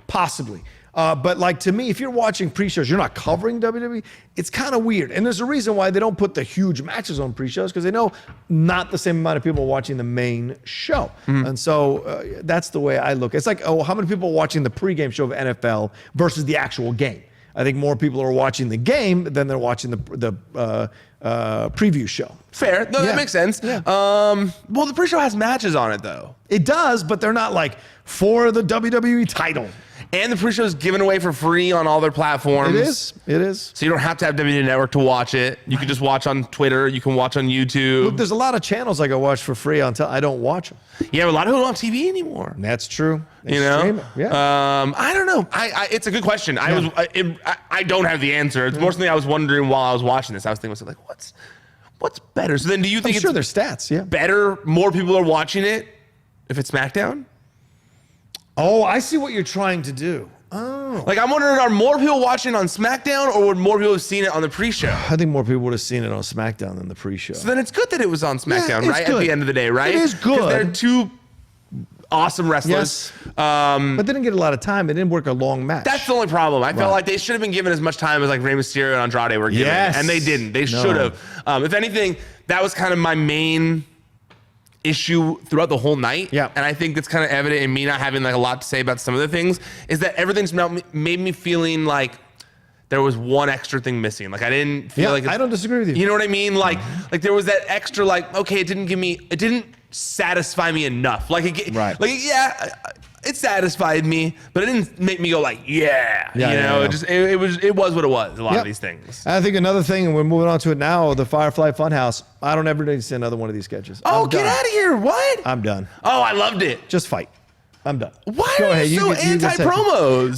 Possibly. But like to me, if you're watching pre-shows, you're not covering WWE, it's kind of weird. And there's a reason why they don't put the huge matches on pre-shows, because they know not the same amount of people watching the main show. And so that's the way I look. It's like, oh, how many people are watching the pregame show of NFL versus the actual game? I think more people are watching the game than they're watching the preview show. Fair. No, that makes sense. Yeah. Well, the pre-show has matches on it, though. It does, but they're not like for the WWE title. And the pre-show is given away for free on all their platforms. It is. So you don't have to have WWE Network to watch it. You can just watch on Twitter. You can watch on YouTube. Look, there's a lot of channels I can watch for free until I don't watch them. Yeah, a lot of people don't have TV anymore. That's true. They You know? stream it. Yeah. I don't know. It's a good question. I don't have the answer. It's more something I was wondering while I was watching this. I was thinking, like, what's better? So then, do you think I'm sure there's stats? Yeah. better? More people are watching it if it's SmackDown. Oh, I see what you're trying to do. Oh. Like, I'm wondering, are more people watching on SmackDown, or would more people have seen it on the pre-show? I think more people would have seen it on SmackDown than the pre-show. So then it's good that it was on SmackDown, it's right? good. At the end of the day, right? It is good. 'Cause they're two awesome wrestlers. Yes. But they didn't get a lot of time. They didn't work a long match. That's the only problem. I felt like they should have been given as much time as like Rey Mysterio and Andrade were given. Yes. And they didn't. They should have. If anything, that was kind of my main issue throughout the whole night. Yeah. And I think that's kind of evident in me not having like a lot to say about some of the things, is that everything's made me feeling like there was one extra thing missing. Like I didn't feel like I don't disagree with you. You know what I mean? Like there was that extra, like, okay, it didn't satisfy me enough. Like it satisfied me, but it didn't make me go like, it was what it was. A lot of these things. I think another thing, and we're moving on to it now, the Firefly Funhouse. I don't ever need to see another one of these sketches. Oh, get out of here! What? I'm done. Oh, I loved it. Just fight. I'm done. Why are you so anti-promos?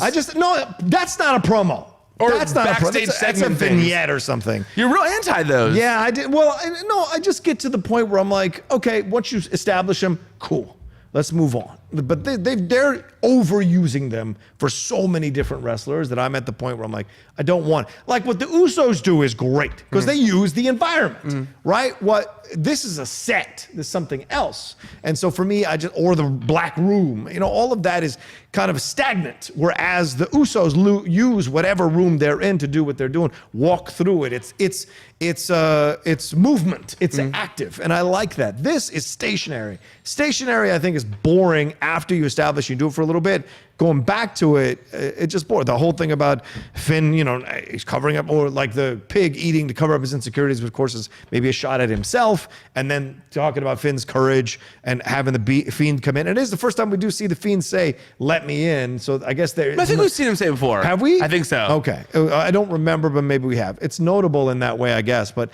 That's not a promo. Or that's not backstage that's a vignette or something. You're real anti those. Yeah, I did. Well, no, I just get to the point where I'm like, okay, once you establish them, cool. Let's move on. But they're overusing them for so many different wrestlers that I'm at the point where I'm like, I don't want. Like what the Usos do is great because they use the environment, right? This is a set. This is something else. And so for me, or the Black Room, all of that is kind of stagnant. Whereas the Usos use whatever room they're in to do what they're doing, walk through it. It's movement. It's active, and I like that. This is stationary. Stationary, I think, is boring after you establish. You do it for a little bit. Going back to it, it's just boring. The whole thing about Finn, he's covering up, or like the pig eating to cover up his insecurities, which of course is maybe a shot at himself, and then talking about Finn's courage and having the Fiend come in. And it is the first time we do see the Fiend say, "Let me in." So I guess I think we've seen him say it before. Have we? I think so. Okay. I don't remember, but maybe we have. It's notable in that way, I guess. But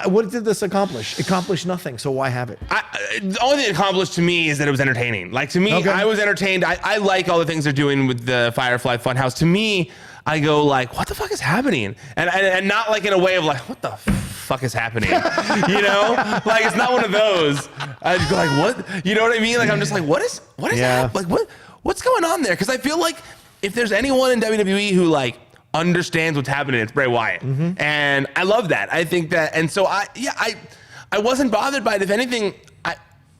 what did this accomplish? It accomplished nothing, so why have it? The only thing it accomplished to me is that it was entertaining. Like, to me, I was entertained. I like all the things they're doing with the Firefly Funhouse. To me, I go like, what the fuck is happening? And not like in a way of like, what the fuck is happening? Like it's not one of those. I go like, what? You know what I mean? Like I'm just like, what is happening? Like what's going on there? Because I feel like if there's anyone in WWE who like understands what's happening, it's Bray Wyatt. And I love that. I think that, and so I wasn't bothered by it. If anything,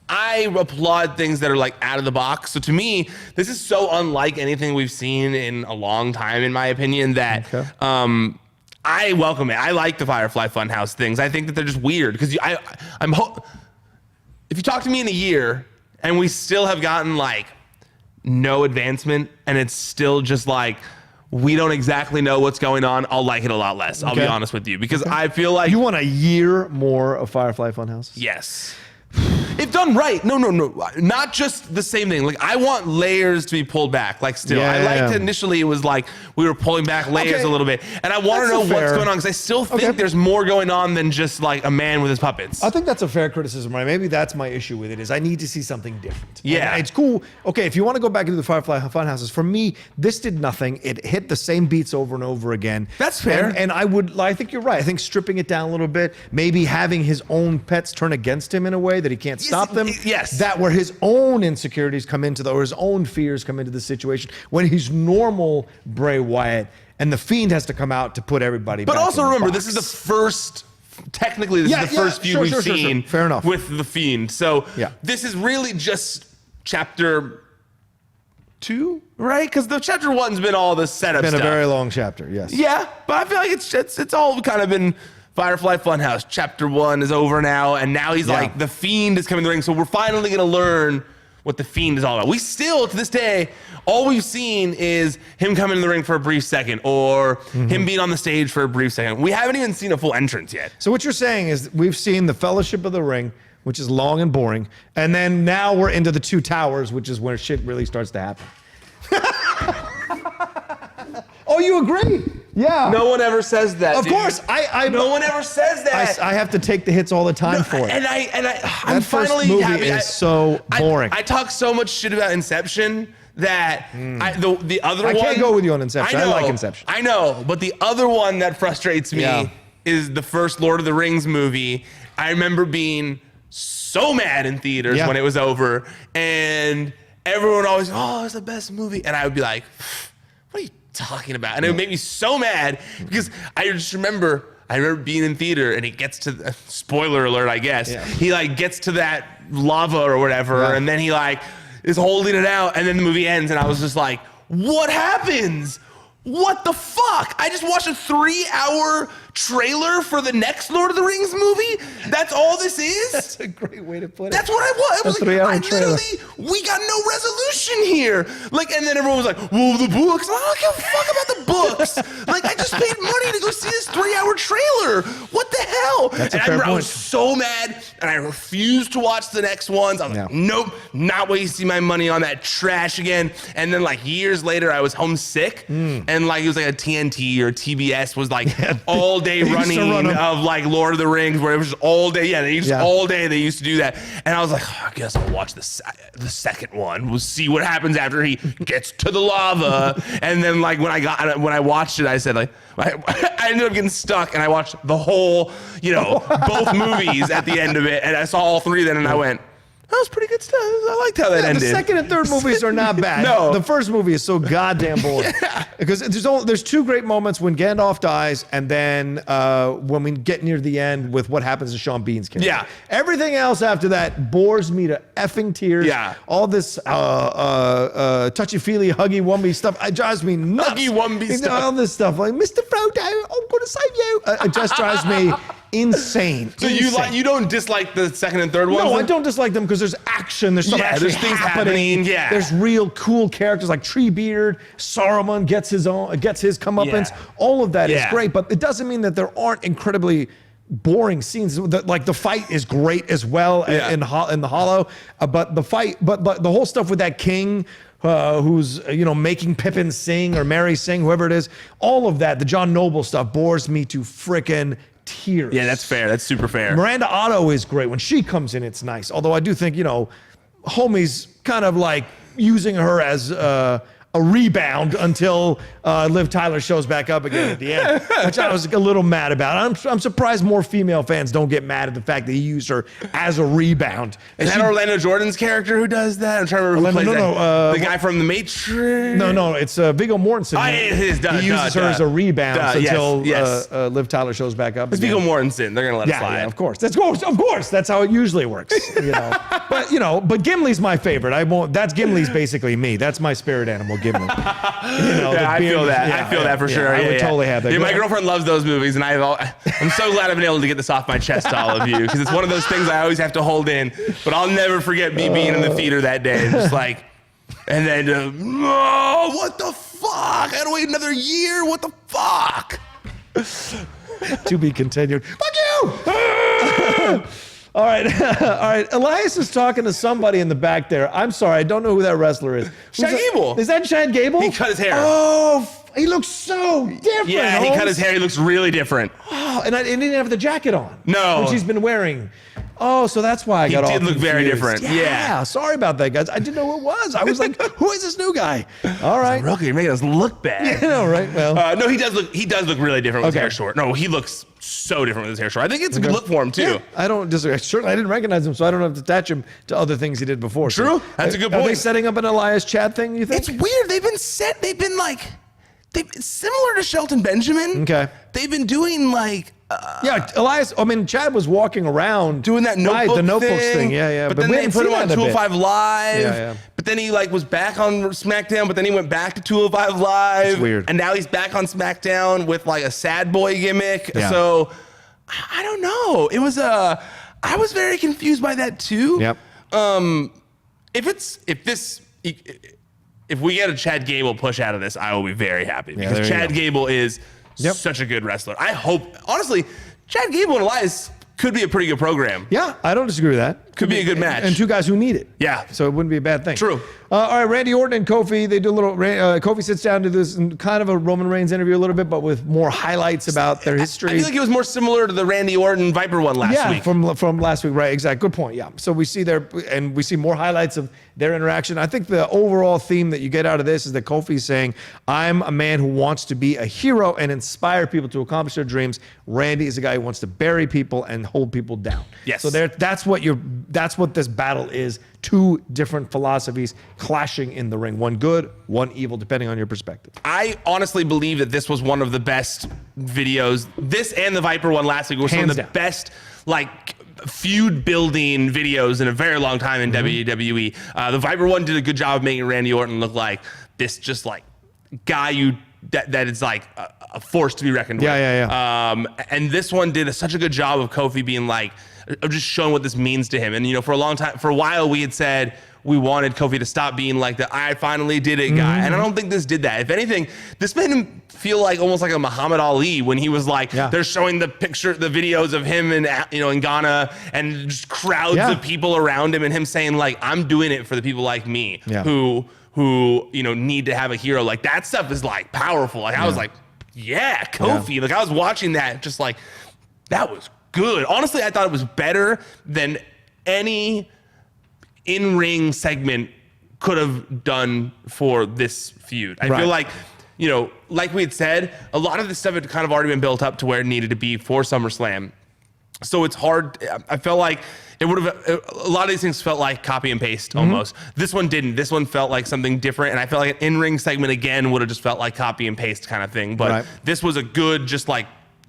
I applaud things that are like out of the box. So to me, this is so unlike anything we've seen in a long time, in my opinion, that I welcome it. I like the Firefly Funhouse things. I think that they're just weird because if you talk to me in a year and we still have gotten like no advancement and it's still just like, we don't exactly know what's going on, I'll like it a lot less. I'll be honest with you, because I feel like... You want a year more of Firefly Funhouse? Yes. If done right. No. Not just the same thing. Like, I want layers to be pulled back. Like, still. I liked initially it was like we were pulling back layers a little bit. And I want to know what's going on, because I still think there's more going on than just like a man with his puppets. I think that's a fair criticism, right? Maybe that's my issue with it, is I need to see something different. Yeah. And it's cool. Okay, if you want to go back into the Firefly Funhouses, for me, this did nothing. It hit the same beats over and over again. That's fair. And I think you're right. I think stripping it down a little bit, maybe having his own pets turn against him in a way that he can't stop them. Yes. That where his own insecurities come into or his own fears come into the situation when he's normal Bray Wyatt, and the Fiend has to come out to put everybody back. But also in the remember, box. this is the first, technically this is the first feud we've seen Fair enough. with the Fiend. So Yeah. this is really just chapter 2, right? Because the chapter 1's been all the setup It's been stuff. a very long chapter, yes. Yeah, but I feel like it's all kind of been Firefly Funhouse. Chapter 1 is over now, and now he's like, the Fiend is coming to the ring, so we're finally going to learn what the Fiend is all about. We still, to this day, all we've seen is him coming in the ring for a brief second, or him being on the stage for a brief second. We haven't even seen a full entrance yet. So what you're saying is we've seen the Fellowship of the Ring, which is long and boring, and then now we're into the Two Towers, which is where shit really starts to happen. Oh, you agree? Yeah. No one ever says that. Of course, no one ever says that. I have to take the hits all the time for it. I'm finally movie happy. is so boring. I talk so much shit about Inception that the other one. I can't go with you on Inception. I like Inception. I know, but the other one that frustrates me is the first Lord of the Rings movie. I remember being so mad in theaters when it was over, and everyone always, oh, it's the best movie, and I would be like, what are you talking about? And it would make me so mad, because I remember being in theater, and he gets to spoiler alert, I guess. He like gets to that lava or whatever, and then he like is holding it out, and then the movie ends, and I was just like, what happens? What the fuck? I just watched a 3-hour trailer for the next Lord of the Rings movie? That's all this is? That's a great way to put it. That's what I was. It was like, 3-hour trailer. We got no resolution here. Like, and then everyone was like, well, the books. I don't give a fuck about the books. Like, I just paid money to go see this 3-hour trailer. What the hell? That's a and I fair remember point. I was so mad, and I refused to watch the next ones. I was like, nope, not wasting my money on that trash again. And then like years later, I was homesick, and like it was like a TNT or TBS was like all day running of like Lord of the Rings, where it was just all day. Yeah, they just all day they used to do that, and I was like, oh, I guess I'll watch the second one. We'll see what happens after he gets to the lava. And then like when I watched it, I said like I ended up getting stuck, and I watched the whole, both movies at the end of it, and I saw all three then, and I went, that was pretty good stuff. I liked how that ended. The second and third movies are not bad. No. The first movie is so goddamn boring. Because there's two great moments when Gandalf dies, and then when we get near the end with what happens to Sean Bean's character. Yeah. Everything else after that bores me to effing tears. Yeah. All this touchy-feely, huggy-wumby stuff, it drives me nuts. Huggy-wumby stuff. All this stuff, like, Mr. Frodo, I'm going to save you. It just drives me insane. So you don't dislike the second and third ones? No, I don't dislike them because there's action. There's stuff actually there's things happening. Yeah, there's real cool characters like Treebeard. Saruman gets his comeuppance. Yeah. All of that is great, but it doesn't mean that there aren't incredibly boring scenes. Like the fight is great as well in the Hollow, but the whole stuff with that king. Who's making Pippin sing or Mary sing, whoever it is, all of that, the John Noble stuff bores me to frickin' tears. Yeah, that's fair. That's super fair. Miranda Otto is great. When she comes in, it's nice. Although I do think, Homie's kind of like using her as a a rebound until Liv Tyler shows back up again at the end, which I was a little mad about. I'm surprised more female fans don't get mad at the fact that he used her as a rebound. Is that Orlando Jordan's character who does that? I'm trying to remember who plays that. The guy from The Matrix? No, it's Viggo Mortensen. He uses her as a rebound until Liv Tyler shows back up. It's Viggo Mortensen. They're gonna let it slide. Yeah, of course. That's how it usually works. But Gimli's my favorite. That's Gimli's basically me. That's my spirit animal, Gimli. I feel that. I feel that for sure. I would totally have that. Dude, my girlfriend loves those movies, and I'm so glad I've been able to get this off my chest to all of you, because it's one of those things I always have to hold in. But I'll never forget me being in the theater that day, just like, and then, what the fuck? I had to wait another year. What the fuck? To be continued. Fuck you! All right. Elias is talking to somebody in the back there. I'm sorry, I don't know who that wrestler is. Chad Gable. Is that Chad Gable? He cut his hair. Oh, he looks so different. Yeah, he cut his hair. He looks really different. Oh, and he didn't have the jacket on. No. Which he's been wearing. Oh, so that's why I got all confused. He did look very different. Yeah. Sorry about that, guys. I didn't know who it was. I was like, who is this new guy? All right. Rocha, you're making us look bad. Yeah, right. Well. No, he does look really different with his hair short. No, he looks so different with his hair short. I think it's a good look for him too. Yeah, I don't disagree. Certainly, I didn't recognize him, so I don't have to attach him to other things he did before. True. That's a good point. Are they setting up an Elias Chad thing, you think? It's weird. They've been similar to Shelton Benjamin. Okay. They've been doing like. Elias. I mean, Chad was walking around doing that notebook the notebooks thing. Yeah. But then they put him on 205 Live. Yeah. But then he was back on SmackDown. But then he went back to 205 Live. It's weird. And now he's back on SmackDown with like a sad boy gimmick. Yeah. So I don't know. It was I was very confused by that too. Yep. If we get a Chad Gable push out of this, I will be very happy, because Chad Gable is such a good wrestler. I hope, honestly, Chad Gable and Elias could be a pretty good program. Yeah, I don't disagree with that. Could be a good match. And two guys who need it. Yeah. So it wouldn't be a bad thing. True. All right, Randy Orton and Kofi, they do a little, Kofi sits down to this kind of a Roman Reigns interview a little bit, but with more highlights about their history. I feel like it was more similar to the Randy Orton Viper one last week. Yeah, from last week, right, exactly. Good point, yeah. So we see we see more highlights of their interaction. I think the overall theme that you get out of this is that Kofi's saying, I'm a man who wants to be a hero and inspire people to accomplish their dreams. Randy is a guy who wants to bury people and hold people down. Yes. So that's what this battle is. Two different philosophies clashing in the ring. One good, one evil, depending on your perspective. I honestly believe that this was one of the best videos. This and the Viper one last week was one of the best, feud building videos in a very long time in WWE. The Viper one did a good job of making Randy Orton look like this guy that is like a force to be reckoned with. Yeah. And this one did such a good job of Kofi being of just showing what this means to him. And for a while we had said we wanted Kofi to stop being like the I finally did it guy. And I don't think this did that. If anything, this made him feel almost like a Muhammad Ali when he was they're showing the videos of him in Ghana, and just crowds of people around him, and him saying I'm doing it for the people like me who need to have a hero. That stuff is powerful. I was Kofi. I was watching that just that was good. Honestly, I thought it was better than any in-ring segment could have done for this feud. I feel like we had said, a lot of this stuff had kind of already been built up to where it needed to be for SummerSlam. So it's hard. I felt like it would have, a lot of these things felt like copy and paste almost. This one didn't. This one felt like something different. And I felt like an in-ring segment again would have just felt like copy and paste kind of thing. But this was a good,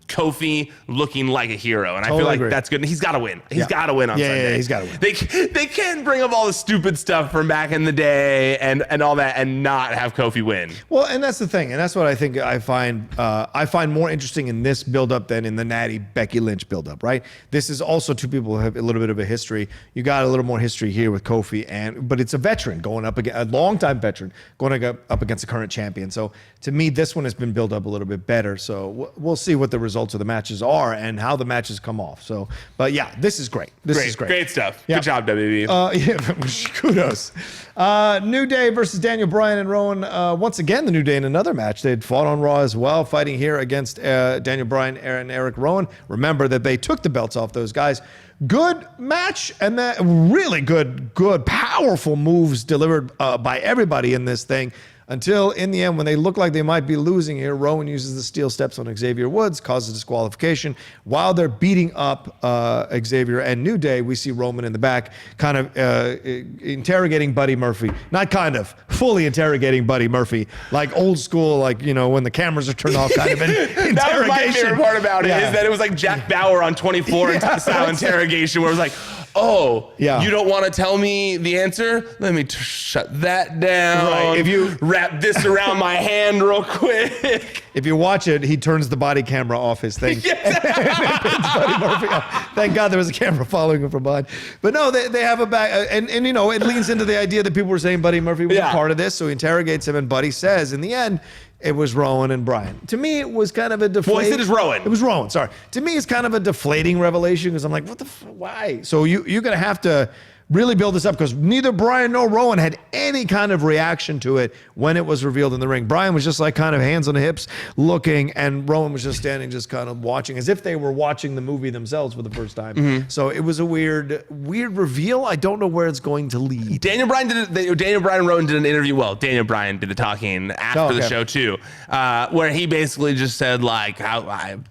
Kofi looking like a hero, and I feel like that's good. And he's got to win. He's got to win on Sunday. Yeah, he's got to win. They can't bring up all the stupid stuff from back in the day and all that and not have Kofi win. Well, and that's the thing, and that's what I think I find more interesting in this build-up than in the Nattie Becky Lynch build-up. Right? This is also two people who have a little bit of a history. You got a little more history here with Kofi, but it's a veteran going up against a longtime veteran going up against a current champion. So to me, this one has been built up a little bit better. So we'll see what the results of the matches are and how the matches come off. So, but yeah, this is great. This is great. Great stuff. Good job, WWE. Kudos. New Day versus Daniel Bryan and Rowan. Once again, the New Day in another match. They'd fought on Raw as well, fighting here against Daniel Bryan and Eric Rowan. Remember that they took the belts off those guys. Good match, and that really good, powerful moves delivered by everybody in this thing. until in the end, when they look like they might be losing here, Rowan uses the steel steps on Xavier Woods, causes disqualification. While they're beating up Xavier and New Day, we see Roman in the back kind of interrogating Buddy Murphy. Not kind of, fully interrogating Buddy Murphy. Like old school, like, you know, when the cameras are turned off kind of an interrogation. That was my favorite part about it, is that it was like Jack Bauer on 24 style interrogation, where it was like, oh, you don't want to tell me the answer? Let me shut that down. Right. If you wrap this around my hand real quick. If you watch it, he turns the body camera off his thing. Buddy Murphy off. Thank God there was a camera following him from behind. But no, they have a back, and you know, it leans into the idea that people were saying Buddy Murphy was a part of this, so he interrogates him, and Buddy says, in the end, it was Rowan and Bryan. To me, it was kind of a deflating. Well, he said it's Rowan. It was Rowan, sorry. To me, it's kind of a deflating revelation because I'm like, what the why? So you're going to have to really build this up because neither Bryan nor Rowan had any kind of reaction to it when it was revealed in the ring. Bryan was just like kind of hands on the hips looking, and Rowan was just standing, just kind of watching as if they were watching the movie themselves for the first time. So it was a weird reveal. I don't know where it's going to lead. Daniel Bryan and Rowan did an interview. Well, Daniel Bryan did the talking after the show too, where he basically just said like, how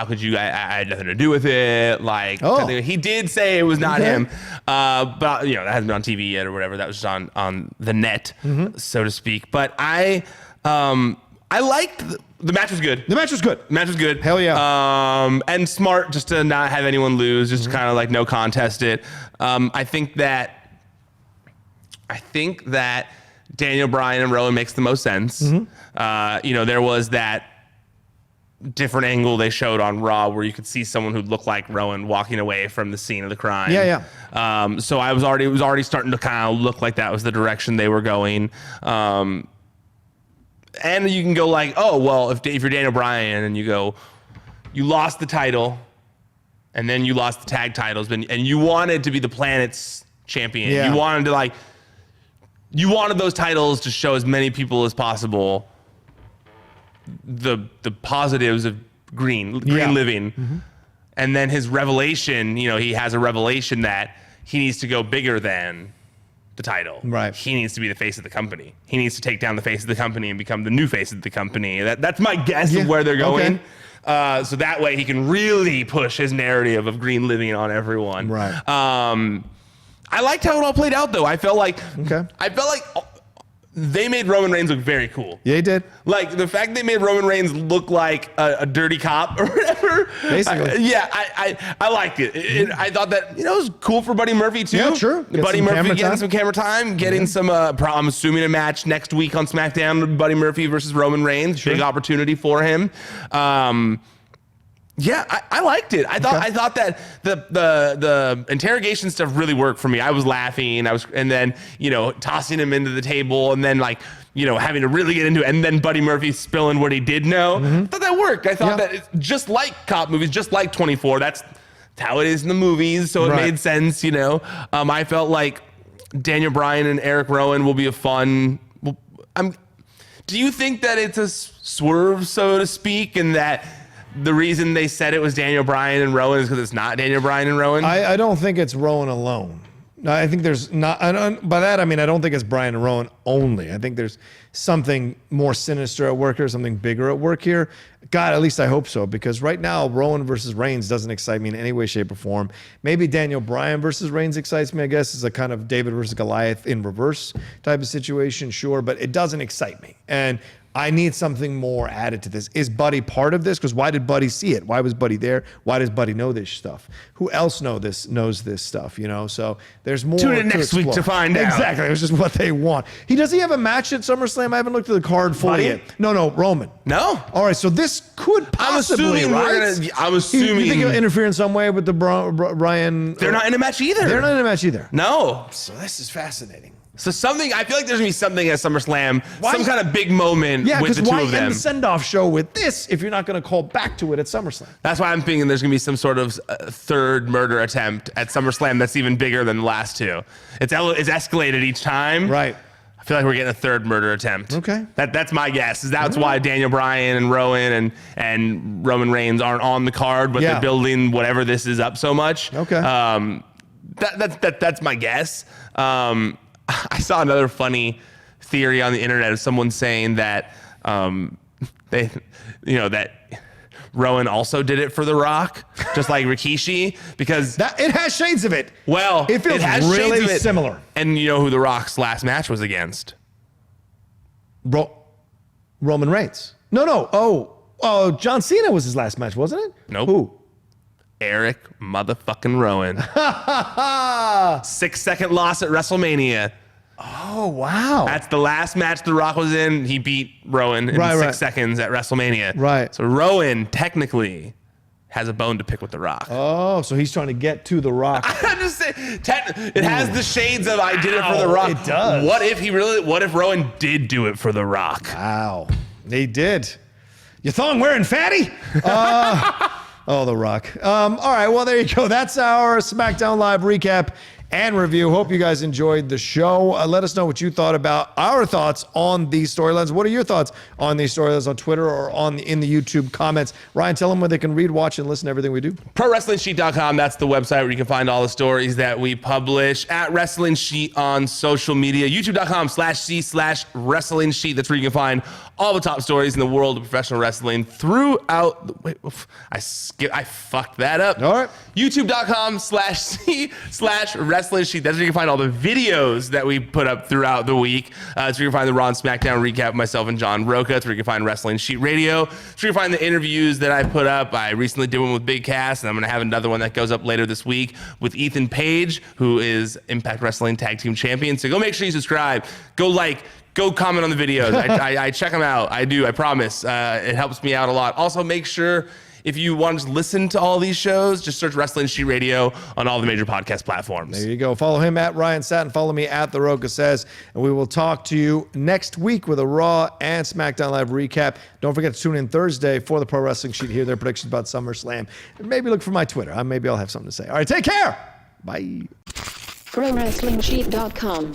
could you? I had nothing to do with it. Like, he did say it was not him, but you know that hasn't been on TV yet or whatever. That was just on the net, so to speak. But I liked the match was good. The match was good. The match was good. Hell yeah. And smart just to not have anyone lose, just kind of like no contest it. I think that Daniel Bryan and Rowan makes the most sense. You know, there was that different angle they showed on Raw where you could see someone who looked like Rowan walking away from the scene of the crime. So it was already starting to kind of look like that was the direction they were going. And you can go like, oh, well, if you're Daniel Bryan and you go, you lost the title and then you lost the tag titles and you wanted to be the planet's champion. You wanted those titles to show as many people as possible the positives of green living. And then his revelation, you know, he has a revelation that he needs to go bigger than the title. Right. He needs to be the face of the company. He needs to take down the face of the company and become the new face of the company. That's my guess of where they're going. So that way he can really push his narrative of green living on everyone. Right. I liked how it all played out though. I felt like they made Roman Reigns look very cool. Yeah, he did. Like the fact they made Roman Reigns look like a dirty cop or whatever. Basically. I liked it. I thought that, you know, it was cool for Buddy Murphy too. Yeah, sure. Buddy Murphy getting some camera time, getting some, I'm assuming a match next week on SmackDown, Buddy Murphy versus Roman Reigns. Big opportunity for him. Yeah, I liked it. I thought that the interrogation stuff really worked for me. I was laughing. And then, you know, tossing him into the table and then like, you know, having to really get into it. And then Buddy Murphy spilling what he did know. I thought that worked. I thought that it's just like cop movies, just like 24. That's how it is in the movies. So it made sense, you know. I felt like Daniel Bryan and Eric Rowan will be a fun. Do you think that it's a swerve, so to speak, and that the reason they said it was Daniel Bryan and Rowan is because it's not Daniel Bryan and Rowan? I don't think it's Rowan alone. I think there's not, by that I mean, I don't think it's Bryan and Rowan only. I think there's something more sinister at work here, something bigger at work here. God, at least I hope so, because right now, Rowan versus Reigns doesn't excite me in any way, shape, or form. Maybe Daniel Bryan versus Reigns excites me, I guess. It's a kind of David versus Goliath in reverse type of situation, sure, but it doesn't excite me. And I need something more added to this. Is Buddy part of this? Because why did Buddy see it? Why was Buddy there? Why does Buddy know this stuff? Who else knows this stuff, you know? So there's more. Tune in next week to find out. Exactly. It was just what they want. Does he have a match at SummerSlam? I haven't looked at the card fully yet. No, Roman. No. All right, so this could possibly, I'm assuming. You think he'll interfere in some way with the Bryan? They're not in a match either. They're not in a match either. No. So this is fascinating. So I feel like there's gonna be something at SummerSlam, some kind of big moment with the two of them. End the send-off show with this if you're not gonna call back to it at SummerSlam? That's why I'm thinking there's gonna be some sort of third murder attempt at SummerSlam that's even bigger than the last two. It's escalated each time. Right. I feel like we're getting a third murder attempt. Okay. That's my guess. That's why Daniel Bryan and Rowan and Roman Reigns aren't on the card, but they're building whatever this is up so much. Okay. That's my guess. I saw another funny theory on the internet of someone saying that that Rowan also did it for The Rock, just like Rikishi, because it has shades of it. Well, it feels really similar. And you know who The Rock's last match was against? Roman Reigns. No. Oh, John Cena was his last match, wasn't it? Nope. Who? Eric motherfucking Rowan. 6-second loss at WrestleMania. Oh, wow. That's the last match The Rock was in. He beat Rowan in 6 seconds at WrestleMania. Right. So Rowan technically has a bone to pick with The Rock. Oh, so he's trying to get to The Rock. I'm just saying, it has the shades of I did it for The Rock. It does. What if Rowan did do it for The Rock? Wow. They did. You thong wearing fatty? Oh, The Rock. All right, well, there you go. That's our SmackDown Live recap and review. Hope you guys enjoyed the show. Let us know what you thought about our thoughts on these storylines. What are your thoughts on these storylines on Twitter or in the YouTube comments? Ryan, tell them where they can read, watch, and listen to everything we do. ProWrestlingSheet.com. That's the website where you can find all the stories that we publish. At Wrestling Sheet on social media. YouTube.com/C/Wrestling Sheet. That's where you can find all the top stories in the world of professional wrestling throughout. I fucked that up. All right. YouTube.com/C/Wrestling Sheet. That's where you can find all the videos that we put up throughout the week. That's where you can find the Raw and SmackDown recap of myself and John Rocha. That's where you can find Wrestling Sheet Radio. That's where you can find the interviews that I put up. I recently did one with Big Cass, and I'm going to have another one that goes up later this week with Ethan Page, who is Impact Wrestling Tag Team Champion. So go make sure you subscribe. Go comment on the videos. I check them out. I do. I promise. It helps me out a lot. Also, make sure if you want to listen to all these shows, just search Wrestling Sheet Radio on all the major podcast platforms. There you go. Follow him at Ryan Satin. Follow me at The Rocha Says. And we will talk to you next week with a Raw and SmackDown Live recap. Don't forget to tune in Thursday for the Pro Wrestling Sheet. Hear their predictions about SummerSlam. And maybe look for my Twitter. Maybe I'll have something to say. All right, take care. Bye. ProWrestlingSheet.com